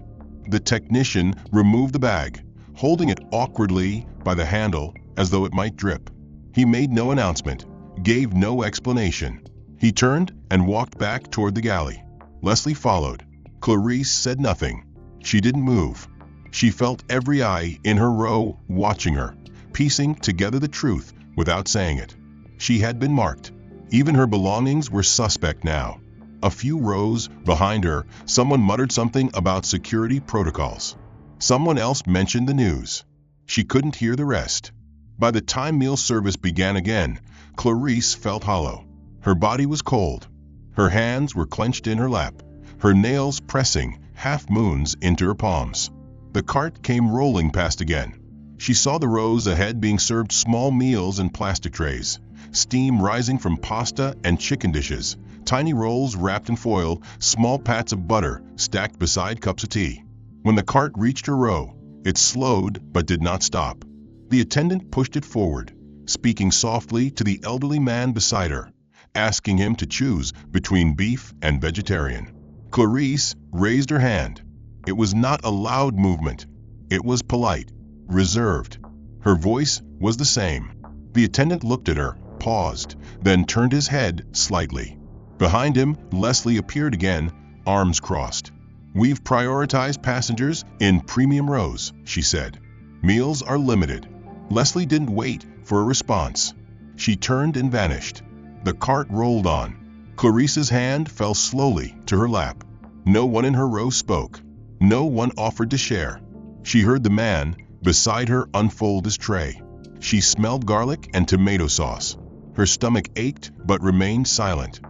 The technician removed the bag, holding it awkwardly by the handle as though it might drip. He made no announcement, gave no explanation. He turned and walked back toward the galley. Leslie followed. Clarice said nothing. She didn't move. She felt every eye in her row watching her, piecing together the truth without saying it. She had been marked. Even her belongings were suspect now. A few rows behind her, someone muttered something about security protocols. Someone else mentioned the news. She couldn't hear the rest. By the time meal service began again, Clarice felt hollow. Her body was cold. Her hands were clenched in her lap, her nails pressing half-moons into her palms. The cart came rolling past again. She saw the rows ahead being served small meals in plastic trays, steam rising from pasta and chicken dishes, tiny rolls wrapped in foil, small pats of butter stacked beside cups of tea. When the cart reached her row, it slowed but did not stop. The attendant pushed it forward, speaking softly to the elderly man beside her, asking him to choose between beef and vegetarian. Clarice raised her hand. It was not a loud movement. It was polite, reserved. Her voice was the same. The attendant looked at her, paused, then turned his head slightly. Behind him, Leslie appeared again, arms crossed. "We've prioritized passengers in premium rows," she said. "Meals are limited." Leslie didn't wait for a response. She turned and vanished. The cart rolled on. Clarice's hand fell slowly to her lap. No one in her row spoke. No one offered to share. She heard the man beside her unfold his tray. She smelled garlic and tomato sauce. Her stomach ached but remained silent.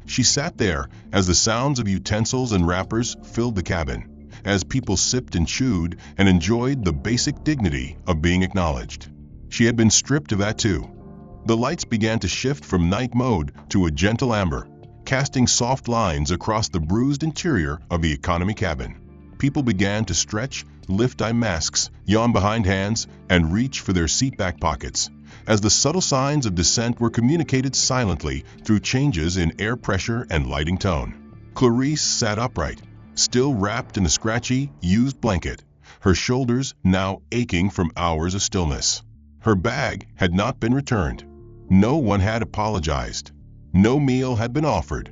She sat there as the sounds of utensils and wrappers filled the cabin, as people sipped and chewed and enjoyed the basic dignity of being acknowledged. She had been stripped of that too. The lights began to shift from night mode to a gentle amber, casting soft lines across the bruised interior of the economy cabin. People began to stretch, lift eye masks, yawn behind hands, and reach for their seatback pockets, as the subtle signs of descent were communicated silently through changes in air pressure and lighting tone. Clarice sat upright, still wrapped in a scratchy, used blanket, her shoulders now aching from hours of stillness. Her bag had not been returned. No one had apologized. No meal had been offered.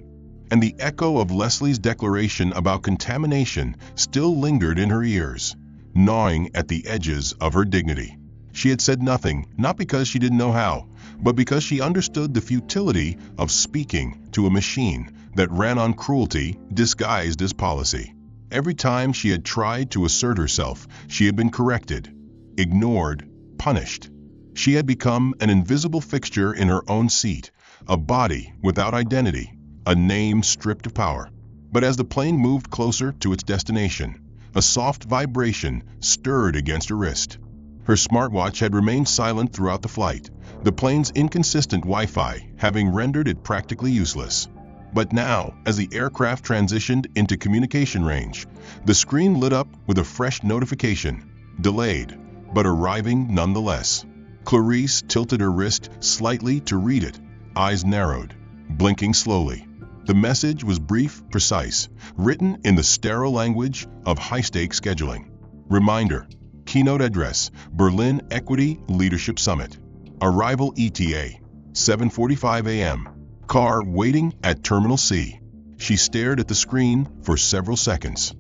And the echo of Leslie's declaration about contamination still lingered in her ears, gnawing at the edges of her dignity. She had said nothing, not because she didn't know how, but because she understood the futility of speaking to a machine that ran on cruelty disguised as policy. Every time she had tried to assert herself, she had been corrected, ignored, punished. She had become an invisible fixture in her own seat, a body without identity, a name stripped of power. But as the plane moved closer to its destination, a soft vibration stirred against her wrist. Her smartwatch had remained silent throughout the flight, the plane's inconsistent Wi-Fi having rendered it practically useless. But now, as the aircraft transitioned into communication range, the screen lit up with a fresh notification, delayed, but arriving nonetheless. Clarice tilted her wrist slightly to read it, eyes narrowed, blinking slowly. The message was brief, precise, written in the sterile language of high-stakes scheduling. Reminder: keynote address, Berlin Equity Leadership Summit. Arrival ETA, 7:45 a.m. Car waiting at Terminal C. She stared at the screen for several seconds.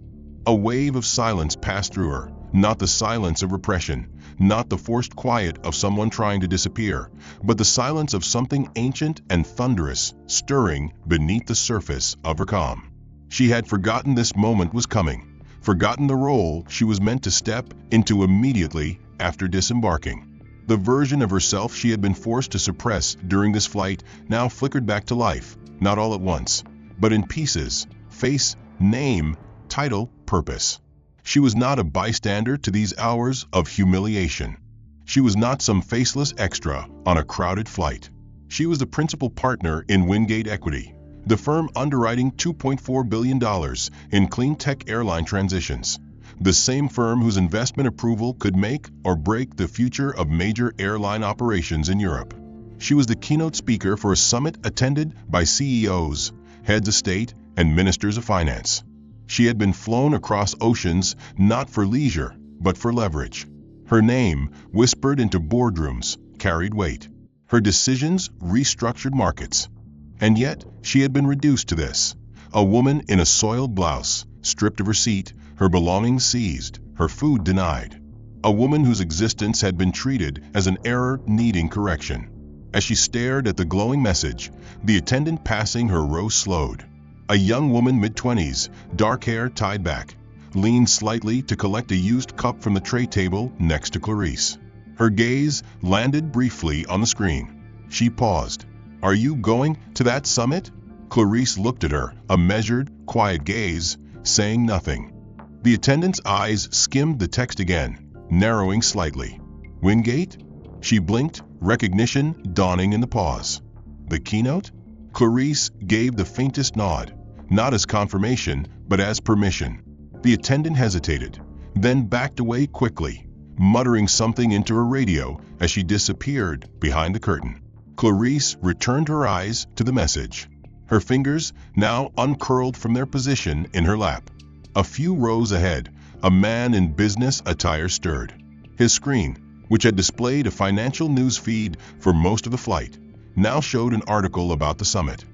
A wave of silence passed through her, not the silence of repression, not the forced quiet of someone trying to disappear, but the silence of something ancient and thunderous stirring beneath the surface of her calm. She had forgotten this moment was coming, forgotten the role she was meant to step into immediately after disembarking. The version of herself she had been forced to suppress during this flight now flickered back to life, not all at once, but in pieces: face, name, title, purpose. She was not a bystander to these hours of humiliation. She was not some faceless extra on a crowded flight. She was the principal partner in Wingate Equity, the firm underwriting $2.4 billion in clean tech airline transitions. The same firm whose investment approval could make or break the future of major airline operations in Europe. She was the keynote speaker for a summit attended by CEOs, heads of state, and ministers of finance. She had been flown across oceans not for leisure, but for leverage. Her name, whispered into boardrooms, carried weight. Her decisions restructured markets. And yet, she had been reduced to this: a woman in a soiled blouse, stripped of her seat, her belongings seized, her food denied. A woman whose existence had been treated as an error needing correction. As she stared at the glowing message, the attendant passing her row slowed. A young woman mid-20s, dark hair tied back, leaned slightly to collect a used cup from the tray table next to Clarice. Her gaze landed briefly on the screen. She paused. "Are you going to that summit?" Clarice looked at her, a measured, quiet gaze, saying nothing. The attendant's eyes skimmed the text again, narrowing slightly. "Wingate?" She blinked, recognition dawning in the pause. "The keynote?" Clarice gave the faintest nod, not as confirmation, but as permission. The attendant hesitated, then backed away quickly, muttering something into her radio as she disappeared behind the curtain. Clarice returned her eyes to the message, her fingers now uncurled from their position in her lap. A few rows ahead, a man in business attire stirred. His screen, which had displayed a financial news feed for most of the flight, now showed an article about the summit.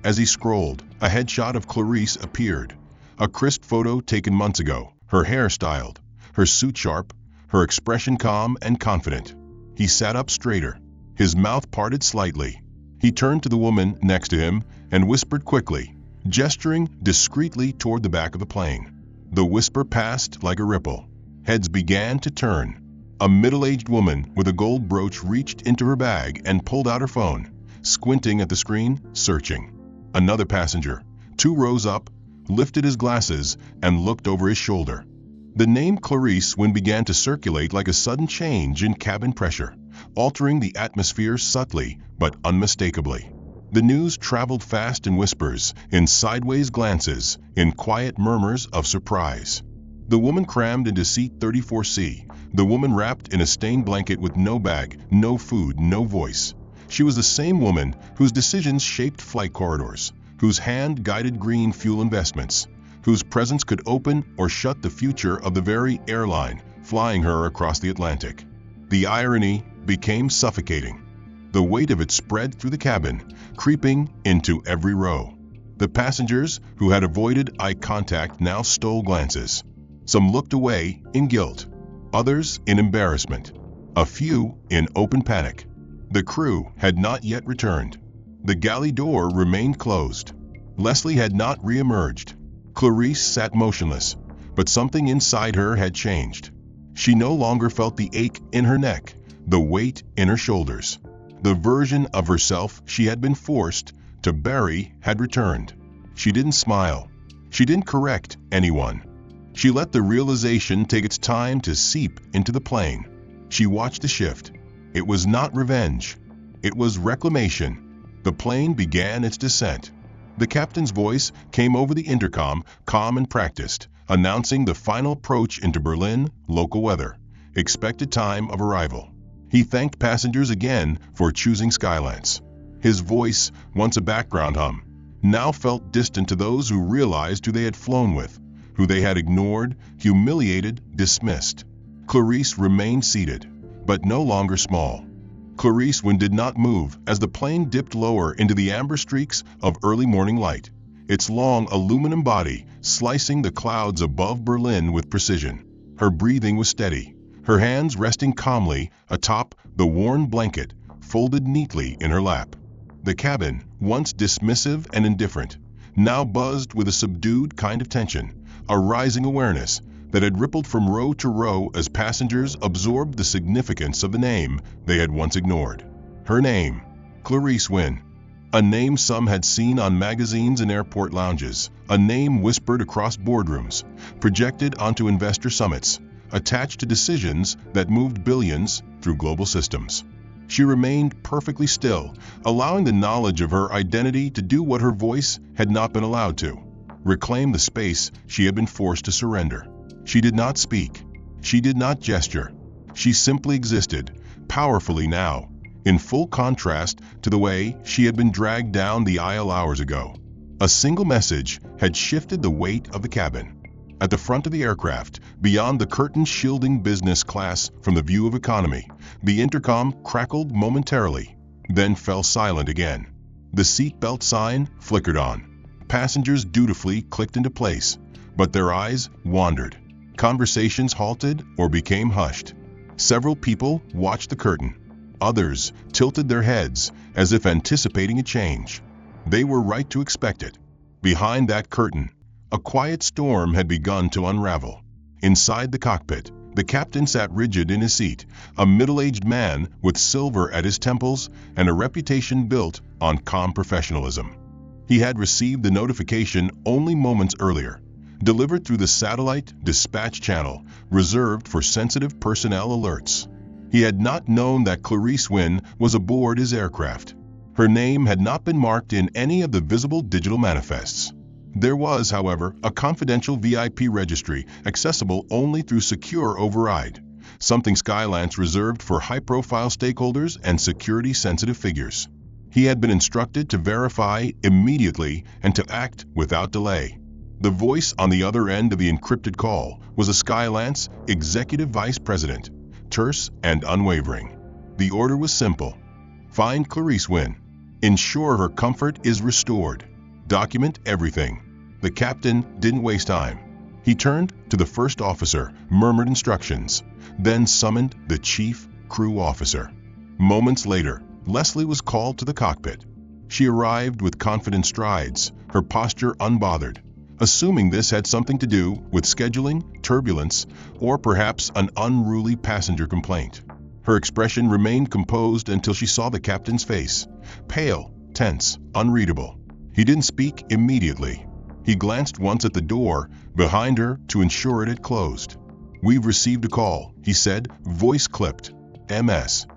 As he scrolled, a headshot of Clarice appeared, a crisp photo taken months ago, her hair styled, her suit sharp, her expression calm and confident. He sat up straighter, his mouth parted slightly. He turned to the woman next to him and whispered quickly, gesturing discreetly toward the back of the plane. The whisper passed like a ripple. Heads began to turn. A middle-aged woman with a gold brooch reached into her bag and pulled out her phone, squinting at the screen, searching. Another passenger, 2 rows up, lifted his glasses and looked over his shoulder. The name Clarice began to circulate like a sudden change in cabin pressure, altering the atmosphere subtly but unmistakably. The news traveled fast in whispers, in sideways glances, in quiet murmurs of surprise. The woman crammed into seat 34C, the woman wrapped in a stained blanket with no bag, no food, no voice. She was the same woman whose decisions shaped flight corridors, whose hand guided green fuel investments, whose presence could open or shut the future of the very airline flying her across the Atlantic. The irony became suffocating. The weight of it spread through the cabin, creeping into every row. The passengers who had avoided eye contact now stole glances. Some looked away in guilt, others in embarrassment, a few in open panic. The crew had not yet returned. The galley door remained closed. Leslie had not re-emerged. Clarice sat motionless, but something inside her had changed. She no longer felt the ache in her neck, the weight in her shoulders. The version of herself she had been forced to bury had returned. She didn't smile. She didn't correct anyone. She let the realization take its time to seep into the plane. She watched the shift. It was not revenge. It was reclamation. The plane began its descent. The captain's voice came over the intercom, calm and practiced, announcing the final approach into Berlin, local weather, expected time of arrival. He thanked passengers again for choosing Skylance. His voice, once a background hum, now felt distant to those who realized who they had flown with, who they had ignored, humiliated, dismissed. Clarice remained seated, but no longer small. Clarice Wynn did not move as the plane dipped lower into the amber streaks of early morning light, its long aluminum body slicing the clouds above Berlin with precision. Her breathing was steady, her hands resting calmly atop the worn blanket folded neatly in her lap. The cabin, once dismissive and indifferent, now buzzed with a subdued kind of tension, a rising awareness that had rippled from row to row as passengers absorbed the significance of the name they had once ignored. Her name, Clarice Wynn. A name some had seen on magazines and airport lounges, a name whispered across boardrooms, projected onto investor summits, attached to decisions that moved billions through global systems. She remained perfectly still, allowing the knowledge of her identity to do what her voice had not been allowed to: reclaim the space she had been forced to surrender. She did not speak. She did not gesture. She simply existed, powerfully now, in full contrast to the way she had been dragged down the aisle hours ago. A single message had shifted the weight of the cabin. At the front of the aircraft, beyond the curtain shielding business class from the view of economy, the intercom crackled momentarily, then fell silent again. The seatbelt sign flickered on. Passengers dutifully clicked into place, but their eyes wandered. Conversations halted or became hushed. Several people watched the curtain. Others tilted their heads as if anticipating a change. They were right to expect it. Behind that curtain, a quiet storm had begun to unravel. Inside the cockpit, the captain sat rigid in his seat, a middle-aged man with silver at his temples and a reputation built on calm professionalism. He had received the notification only moments earlier, delivered through the satellite dispatch channel reserved for sensitive personnel alerts. He had not known that Clarice Wynn was aboard his aircraft. Her name had not been marked in any of the visible digital manifests. There was, however, a confidential VIP registry accessible only through secure override, something Skylance reserved for high-profile stakeholders and security-sensitive figures. He had been instructed to verify immediately and to act without delay. The voice on the other end of the encrypted call was a Skylance executive vice president, terse and unwavering. The order was simple: find Clarice Wynn. Ensure her comfort is restored. Document everything. The captain didn't waste time. He turned to the first officer, murmured instructions, then summoned the chief crew officer. Moments later, Leslie was called to the cockpit. She arrived with confident strides, her posture unbothered, assuming this had something to do with scheduling, turbulence, or perhaps an unruly passenger complaint. Her expression remained composed until she saw the captain's face, pale, tense, unreadable. He didn't speak immediately. He glanced once at the door behind her to ensure it had closed. "We've received a call," he said, voice clipped. "MS.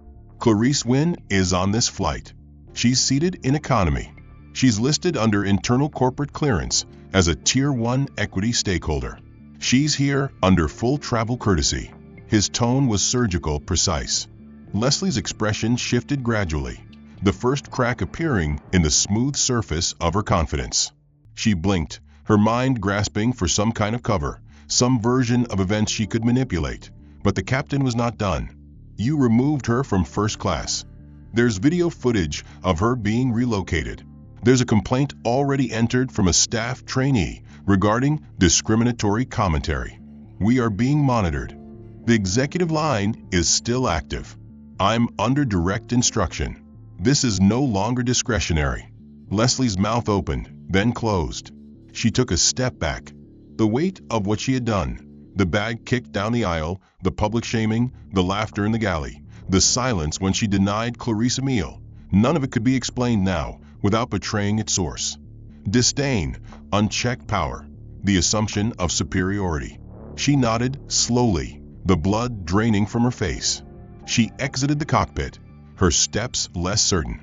Clarice Wynn is on this flight. She's seated in economy. She's listed under internal corporate clearance as a Tier 1 equity stakeholder. She's here under full travel courtesy." His tone was surgical, precise. Leslie's expression shifted gradually, the first crack appearing in the smooth surface of her confidence. She blinked, her mind grasping for some kind of cover, some version of events she could manipulate. But the captain was not done. "You removed her from first class. There's video footage of her being relocated. There's a complaint already entered from a staff trainee regarding discriminatory commentary. We are being monitored. The executive line is still active. I'm under direct instruction. This is no longer discretionary." Leslie's mouth opened, then closed. She took a step back. The weight of what she had done, the bag kicked down the aisle, the public shaming, the laughter in the galley, the silence when she denied Clarice a meal, none of it could be explained now without betraying its source. Disdain, unchecked power, the assumption of superiority. She nodded slowly, the blood draining from her face. She exited the cockpit, her steps less certain.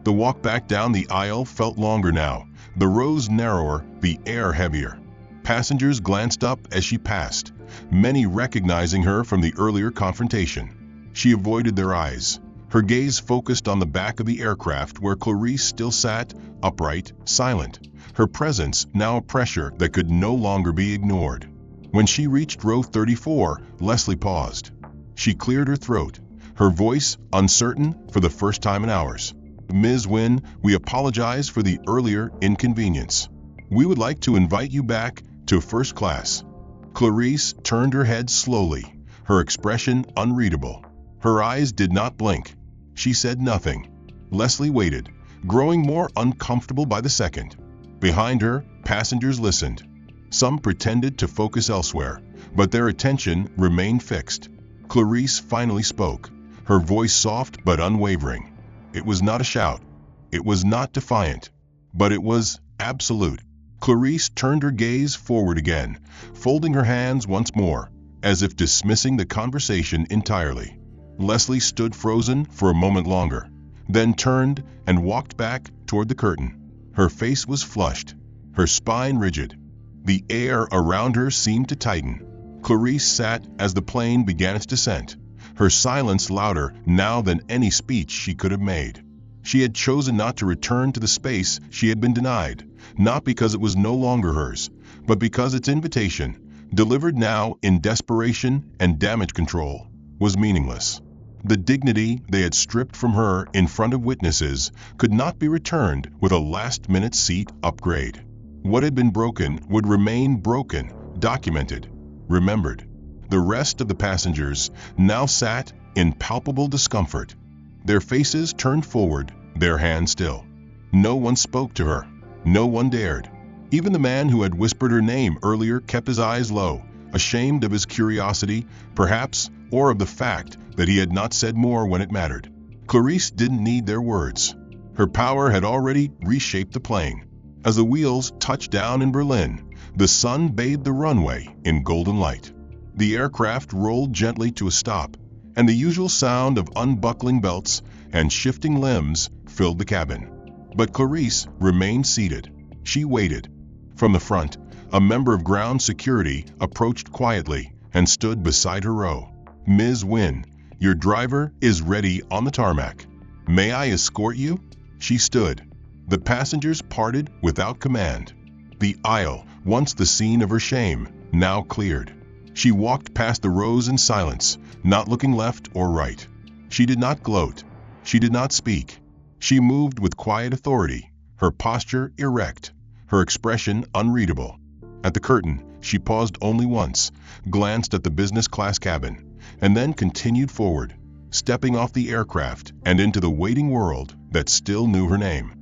The walk back down the aisle felt longer now, the rows narrower, the air heavier. Passengers glanced up as she passed, many recognizing her from the earlier confrontation. She avoided their eyes. Her gaze focused on the back of the aircraft where Clarice still sat, upright, silent, her presence now a pressure that could no longer be ignored. When she reached row 34, Leslie paused. She cleared her throat, her voice uncertain for the first time in hours. "Ms. Wynne, we apologize for the earlier inconvenience. We would like to invite you back to first class." Clarice turned her head slowly, her expression unreadable. Her eyes did not blink. She said nothing. Leslie waited, growing more uncomfortable by the second. Behind her, passengers listened. Some pretended to focus elsewhere, but their attention remained fixed. Clarice finally spoke, her voice soft but unwavering. It was not a shout. It was not defiant. But it was absolute. Clarice turned her gaze forward again, folding her hands once more, as if dismissing the conversation entirely. Leslie stood frozen for a moment longer, then turned and walked back toward the curtain. Her face was flushed, her spine rigid. The air around her seemed to tighten. Clarice sat as the plane began its descent, her silence louder now than any speech she could have made. She had chosen not to return to the space she had been denied, not because it was no longer hers, but because its invitation, delivered now in desperation and damage control, was meaningless. The dignity they had stripped from her in front of witnesses could not be returned with a last-minute seat upgrade. What had been broken would remain broken, documented, remembered. The rest of the passengers now sat in palpable discomfort, their faces turned forward, their hands still. No one spoke to her. No one dared. Even the man who had whispered her name earlier kept his eyes low, ashamed of his curiosity, perhaps, or of the fact that he had not said more when it mattered. Clarice didn't need their words. Her power had already reshaped the plane. As the wheels touched down in Berlin, the sun bathed the runway in golden light. The aircraft rolled gently to a stop, and the usual sound of unbuckling belts and shifting limbs filled the cabin. But Clarice remained seated. She waited. From the front, a member of ground security approached quietly and stood beside her row. "Ms. Wynne, your driver is ready on the tarmac. May I escort you?" She stood. The passengers parted without command. The aisle, once the scene of her shame, now cleared. She walked past the rows in silence, not looking left or right. She did not gloat. She did not speak. She moved with quiet authority, her posture erect, her expression unreadable. At the curtain, she paused only once, glanced at the business class cabin, and then continued forward, stepping off the aircraft and into the waiting world that still knew her name.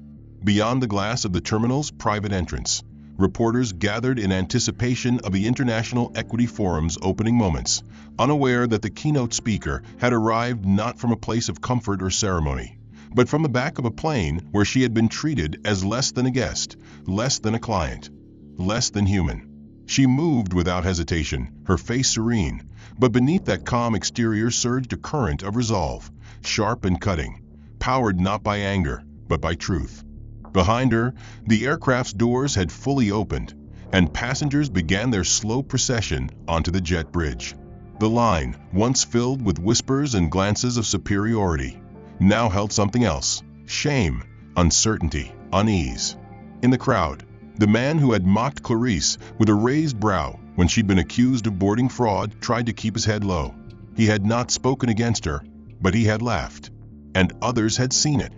Beyond the glass of the terminal's private entrance, reporters gathered in anticipation of the International Equity Forum's opening moments, unaware that the keynote speaker had arrived not from a place of comfort or ceremony, but from the back of a plane where she had been treated as less than a guest, less than a client, less than human. She moved without hesitation, her face serene, but beneath that calm exterior surged a current of resolve, sharp and cutting, powered not by anger, but by truth. Behind her, the aircraft's doors had fully opened, and passengers began their slow procession onto the jet bridge. The line, once filled with whispers and glances of superiority, now held something else: shame, uncertainty, unease. In the crowd, the man who had mocked Clarice with a raised brow when she'd been accused of boarding fraud tried to keep his head low. He had not spoken against her, but he had laughed, and others had seen it.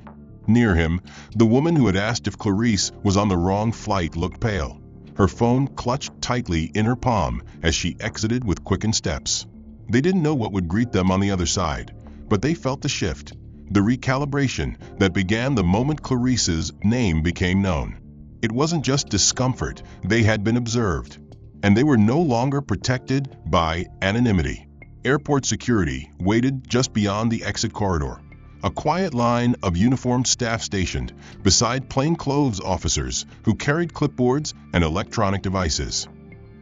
Near him, the woman who had asked if Clarice was on the wrong flight looked pale, her phone clutched tightly in her palm as she exited with quickened steps. They didn't know what would greet them on the other side, but they felt the shift, the recalibration that began the moment Clarice's name became known. It wasn't just discomfort, they had been observed, and they were no longer protected by anonymity. Airport security waited just beyond the exit corridor, a quiet line of uniformed staff stationed beside plainclothes officers who carried clipboards and electronic devices.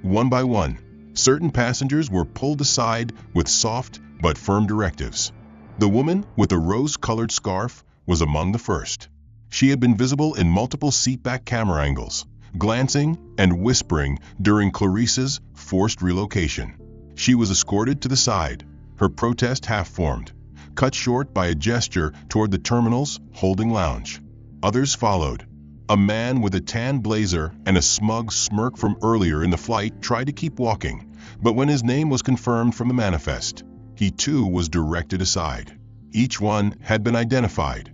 One by one, certain passengers were pulled aside with soft but firm directives. The woman with the rose-colored scarf was among the first. She had been visible in multiple seatback camera angles, glancing and whispering during Clarice's forced relocation. She was escorted to the side, her protest half-formed, cut short by a gesture toward the terminal's holding lounge. Others followed. A man with a tan blazer and a smug smirk from earlier in the flight tried to keep walking, but when his name was confirmed from the manifest, he too was directed aside. Each one had been identified,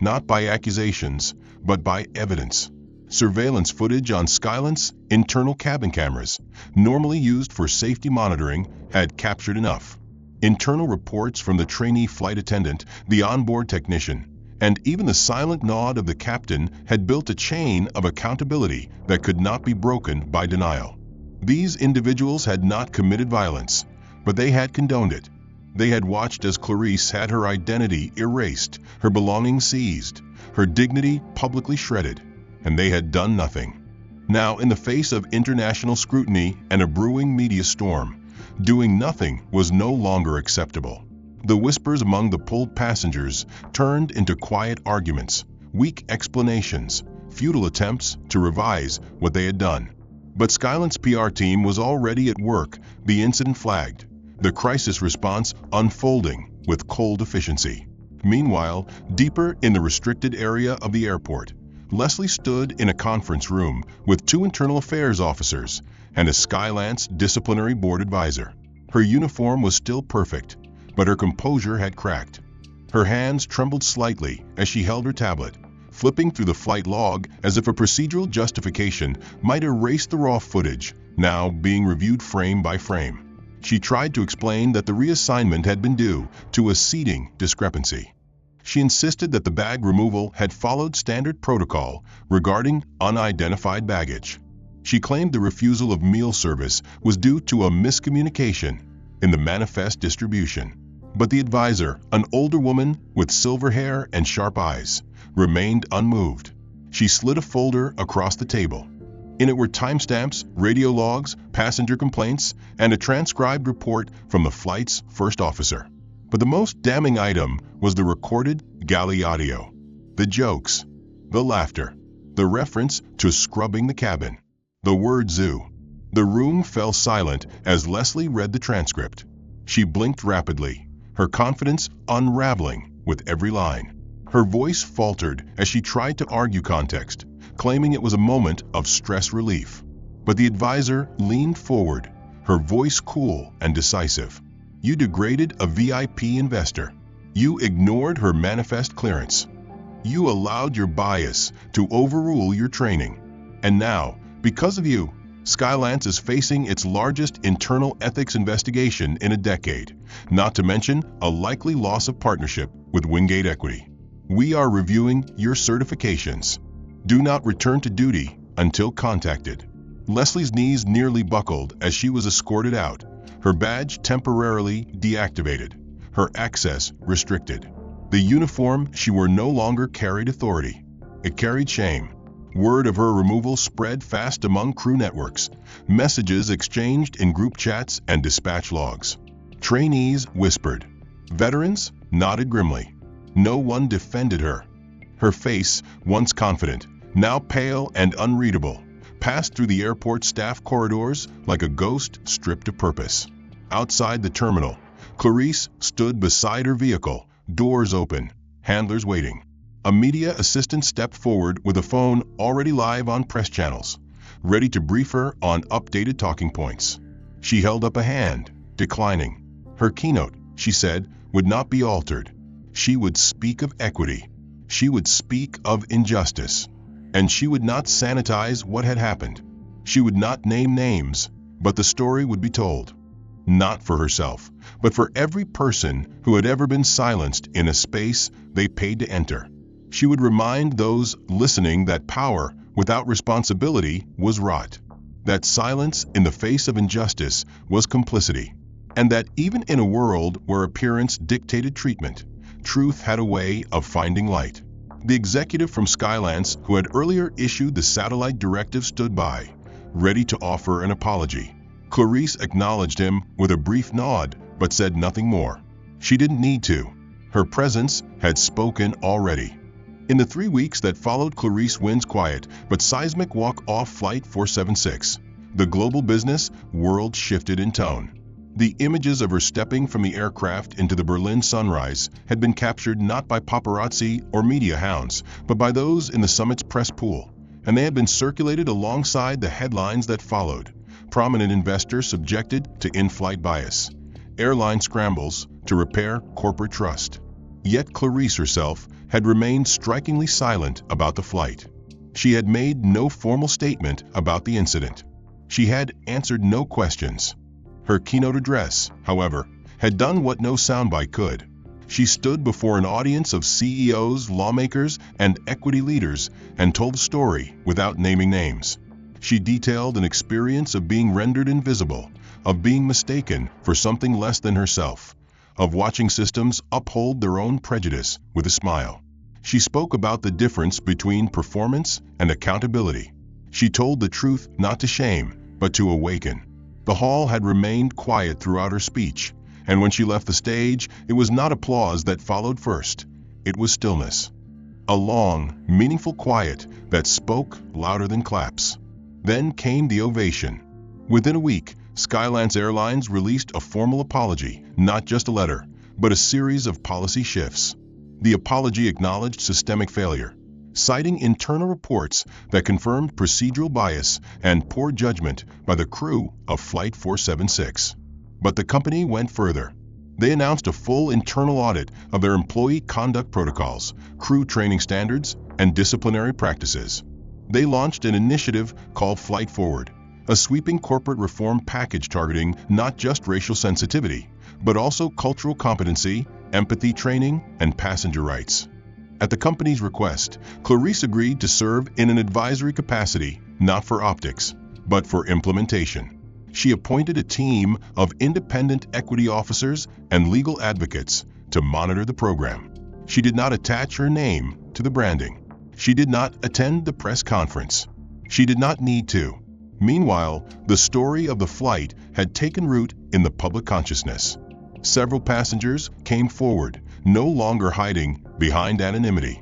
not by accusations, but by evidence. Surveillance footage on Skylant's internal cabin cameras, normally used for safety monitoring, had captured enough. Internal reports from the trainee flight attendant, the onboard technician, and even the silent nod of the captain had built a chain of accountability that could not be broken by denial. These individuals had not committed violence, but they had condoned it. They had watched as Clarice had her identity erased, her belongings seized, her dignity publicly shredded, and they had done nothing. Now, in the face of international scrutiny and a brewing media storm, doing nothing was no longer acceptable. The whispers among the pulled passengers turned into quiet arguments, weak explanations, futile attempts to revise what they had done. But Skylant's PR team was already at work, the incident flagged, the crisis response unfolding with cold efficiency. Meanwhile, deeper in the restricted area of the airport, Leslie stood in a conference room with 2 internal affairs officers and a Skylant's disciplinary board advisor. Her uniform was still perfect, but her composure had cracked. Her hands trembled slightly as she held her tablet, flipping through the flight log as if a procedural justification might erase the raw footage, now being reviewed frame by frame. She tried to explain that the reassignment had been due to a seating discrepancy. She insisted that the bag removal had followed standard protocol regarding unidentified baggage. She claimed the refusal of meal service was due to a miscommunication in the manifest distribution. But the advisor, an older woman with silver hair and sharp eyes, remained unmoved. She slid a folder across the table. In it were timestamps, radio logs, passenger complaints, and a transcribed report from the flight's first officer. But the most damning item was the recorded galley audio. The jokes, the laughter, the reference to scrubbing the cabin, the word zoo. The room fell silent as Leslie read the transcript. She blinked rapidly, her confidence unraveling with every line. Her voice faltered as she tried to argue context, claiming it was a moment of stress relief. But the advisor leaned forward, her voice cool and decisive. You degraded a VIP investor. You ignored her manifest clearance. You allowed your bias to overrule your training. And now, because of you, Skylance is facing its largest internal ethics investigation in a decade, not to mention a likely loss of partnership with Wingate Equity. We are reviewing your certifications. Do not return to duty until contacted. Leslie's knees nearly buckled as she was escorted out, her badge temporarily deactivated, her access restricted. The uniform she wore no longer carried authority. It carried shame. Word of her removal spread fast among crew networks, messages exchanged in group chats and dispatch logs. Trainees whispered. Veterans nodded grimly. No one defended her. Her face, once confident, now pale and unreadable, passed through the airport staff corridors like a ghost stripped of purpose. Outside the terminal, Clarice stood beside her vehicle, doors open, handlers waiting. A media assistant stepped forward with a phone already live on press channels, ready to brief her on updated talking points. She held up a hand, declining. Her keynote, she said, would not be altered. She would speak of equity. She would speak of injustice. And she would not sanitize what had happened. She would not name names, but the story would be told. Not for herself, but for every person who had ever been silenced in a space they paid to enter. She would remind those listening that power without responsibility was rot, that silence in the face of injustice was complicity, and that even in a world where appearance dictated treatment, truth had a way of finding light. The executive from Skylance who had earlier issued the satellite directive stood by, ready to offer an apology. Clarice acknowledged him with a brief nod, but said nothing more. She didn't need to. Her presence had spoken already. In the 3 weeks that followed Clarice Wynn's quiet but seismic walk off Flight 476, the global business world shifted in tone. The images of her stepping from the aircraft into the Berlin sunrise had been captured not by paparazzi or media hounds, but by those in the summit's press pool, and they had been circulated alongside the headlines that followed. Prominent investors subjected to in-flight bias. Airline scrambles to repair corporate trust. Yet Clarice herself had remained strikingly silent about the flight. She had made no formal statement about the incident. She had answered no questions. Her keynote address, however, had done what no soundbite could. She stood before an audience of CEOs, lawmakers, and equity leaders and told a story without naming names. She detailed an experience of being rendered invisible, of being mistaken for something less than herself, of watching systems uphold their own prejudice with a smile. She spoke about the difference between performance and accountability. She told the truth not to shame, but to awaken. The hall had remained quiet throughout her speech, and when she left the stage, it was not applause that followed first. It was stillness. A long, meaningful quiet that spoke louder than claps. Then came the ovation. Within a week, Skylance Airlines released a formal apology, not just a letter, but a series of policy shifts. The apology acknowledged systemic failure, citing internal reports that confirmed procedural bias and poor judgment by the crew of Flight 476. But the company went further. They announced a full internal audit of their employee conduct protocols, crew training standards, and disciplinary practices. They launched an initiative called Flight Forward, a sweeping corporate reform package targeting not just racial sensitivity, but also cultural competency, empathy training, and passenger rights. At the company's request, Clarice agreed to serve in an advisory capacity, not for optics, but for implementation. She appointed a team of independent equity officers and legal advocates to monitor the program. She did not attach her name to the branding. She did not attend the press conference. She did not need to. Meanwhile, the story of the flight had taken root in the public consciousness. Several passengers came forward, no longer hiding behind anonymity.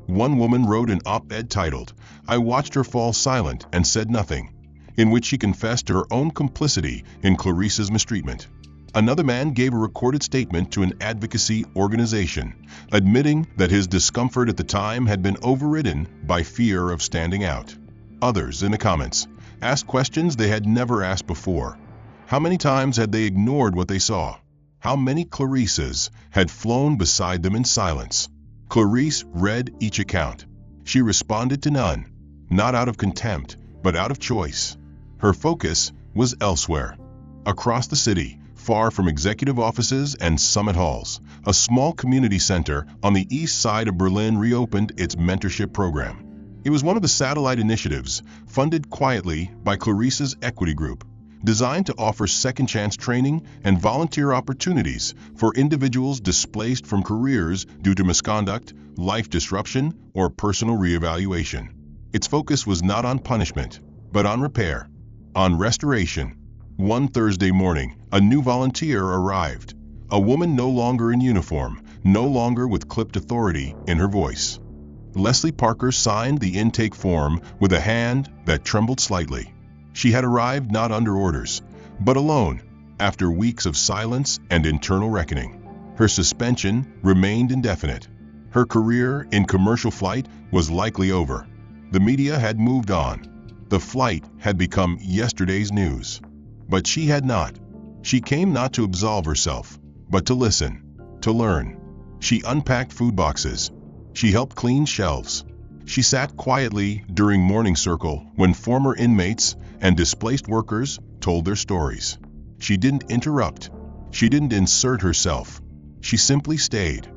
One woman wrote an op-ed titled, "I watched her fall silent and said nothing," in which she confessed to her own complicity in Clarice's mistreatment. Another man gave a recorded statement to an advocacy organization, admitting that his discomfort at the time had been overridden by fear of standing out. Others, in the comments, asked questions they had never asked before. How many times had they ignored what they saw? How many Clarices had flown beside them in silence? Clarice read each account. She responded to none, not out of contempt, but out of choice. Her focus was elsewhere. Across the city, far from executive offices and summit halls, a small community center on the east side of Berlin reopened its mentorship program. It was one of the satellite initiatives, funded quietly by Clarice's equity group, designed to offer second-chance training and volunteer opportunities for individuals displaced from careers due to misconduct, life disruption, or personal reevaluation. Its focus was not on punishment, but on repair, on restoration. One Thursday morning, a new volunteer arrived, a woman no longer in uniform, no longer with clipped authority in her voice. Leslie Parker signed the intake form with a hand that trembled slightly. She had arrived not under orders, but alone, after weeks of silence and internal reckoning. Her suspension remained indefinite. Her career in commercial flight was likely over. The media had moved on. The flight had become yesterday's news. But she had not. She came not to absolve herself, but to listen, to learn. She unpacked food boxes. She helped clean shelves. She sat quietly during morning circle when former inmates and displaced workers told their stories. She didn't interrupt. She didn't insert herself. She simply stayed.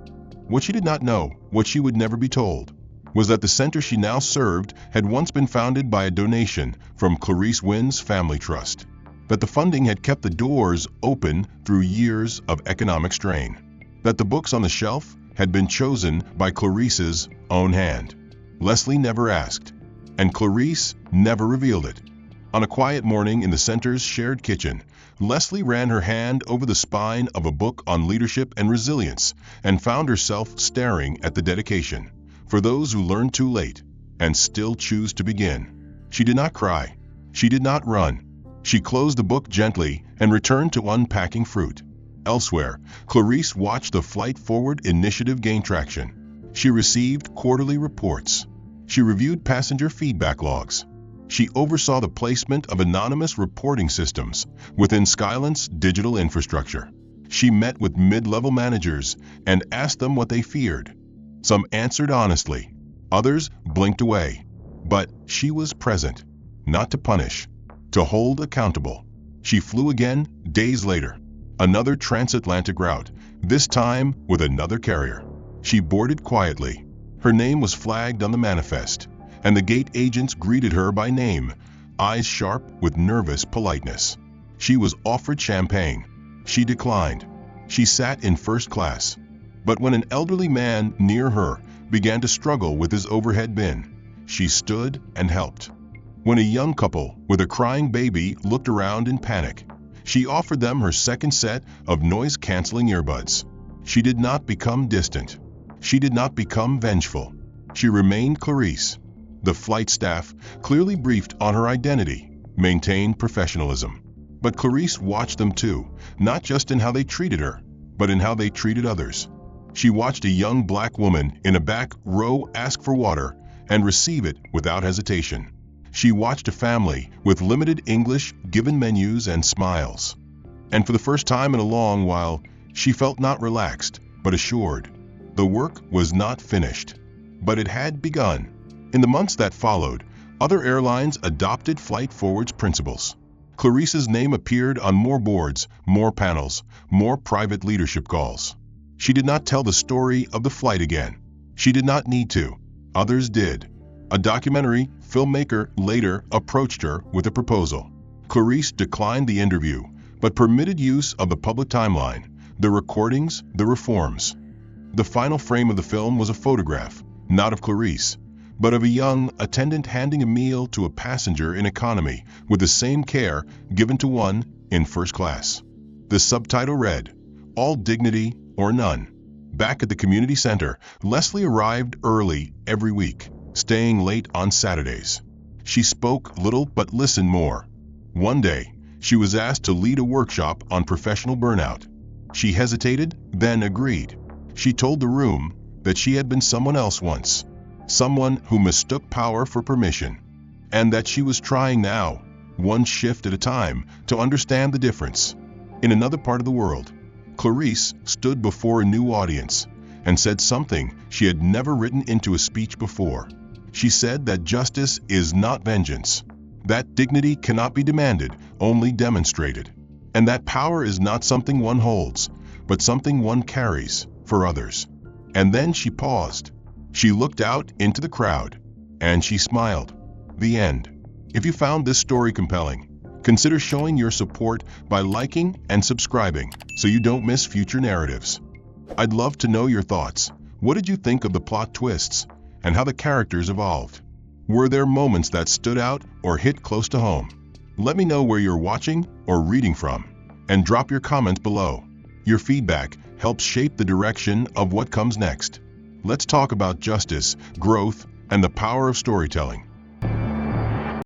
What she did not know, what she would never be told, was that the center she now served had once been founded by a donation from Clarice Wynn's family trust. That the funding had kept the doors open through years of economic strain. That the books on the shelf had been chosen by Clarice's own hand. Leslie never asked, and Clarice never revealed it. On a quiet morning in the center's shared kitchen, Leslie ran her hand over the spine of a book on leadership and resilience and found herself staring at the dedication. For those who learn too late and still choose to begin. She did not cry. She did not run. She closed the book gently and returned to unpacking fruit. Elsewhere, Clarice watched the Flight Forward initiative gain traction. She received quarterly reports. She reviewed passenger feedback logs. She oversaw the placement of anonymous reporting systems within Skylant's digital infrastructure. She met with mid-level managers and asked them what they feared. Some answered honestly. Others blinked away. But she was present, not to punish, to hold accountable. She flew again days later. Another transatlantic route, this time with another carrier. She boarded quietly. Her name was flagged on the manifest, and the gate agents greeted her by name, eyes sharp with nervous politeness. She was offered champagne. She declined. She sat in first class. But when an elderly man near her began to struggle with his overhead bin, she stood and helped. When a young couple with a crying baby looked around in panic, she offered them her second set of noise-canceling earbuds. She did not become distant. She did not become vengeful. She remained Clarice. The flight staff, clearly briefed on her identity, maintained professionalism. But Clarice watched them too, not just in how they treated her, but in how they treated others. She watched a young black woman in a back row ask for water and receive it without hesitation. She watched a family with limited English given menus and smiles. And for the first time in a long while, she felt not relaxed, but assured. The work was not finished, but it had begun. In the months that followed, other airlines adopted Flight Forward's principles. Clarice's name appeared on more boards, more panels, more private leadership calls. She did not tell the story of the flight again. She did not need to. Others did. A documentary filmmaker later approached her with a proposal. Clarice declined the interview, but permitted use of the public timeline, the recordings, the reforms. The final frame of the film was a photograph, not of Clarice, but of a young attendant handing a meal to a passenger in economy with the same care given to one in first class. The subtitle read, "All dignity or none." Back at the community center, Leslie arrived early every week, staying late on Saturdays. She spoke little but listened more. One day, she was asked to lead a workshop on professional burnout. She hesitated, then agreed. She told the room that she had been someone else once, someone who mistook power for permission, and that she was trying now, one shift at a time, to understand the difference. In another part of the world, Clarice stood before a new audience and said something she had never written into a speech before. She said that justice is not vengeance, that dignity cannot be demanded, only demonstrated, and that power is not something one holds, but something one carries for others. And then she paused. She looked out into the crowd, and she smiled. The end. If you found this story compelling, consider showing your support by liking and subscribing so you don't miss future narratives. I'd love to know your thoughts. What did you think of the plot twists and how the characters evolved? Were there moments that stood out or hit close to home? Let me know where you're watching or reading from, and drop your comments below. Your feedback helps shape the direction of what comes next. Let's talk about justice, growth, and the power of storytelling.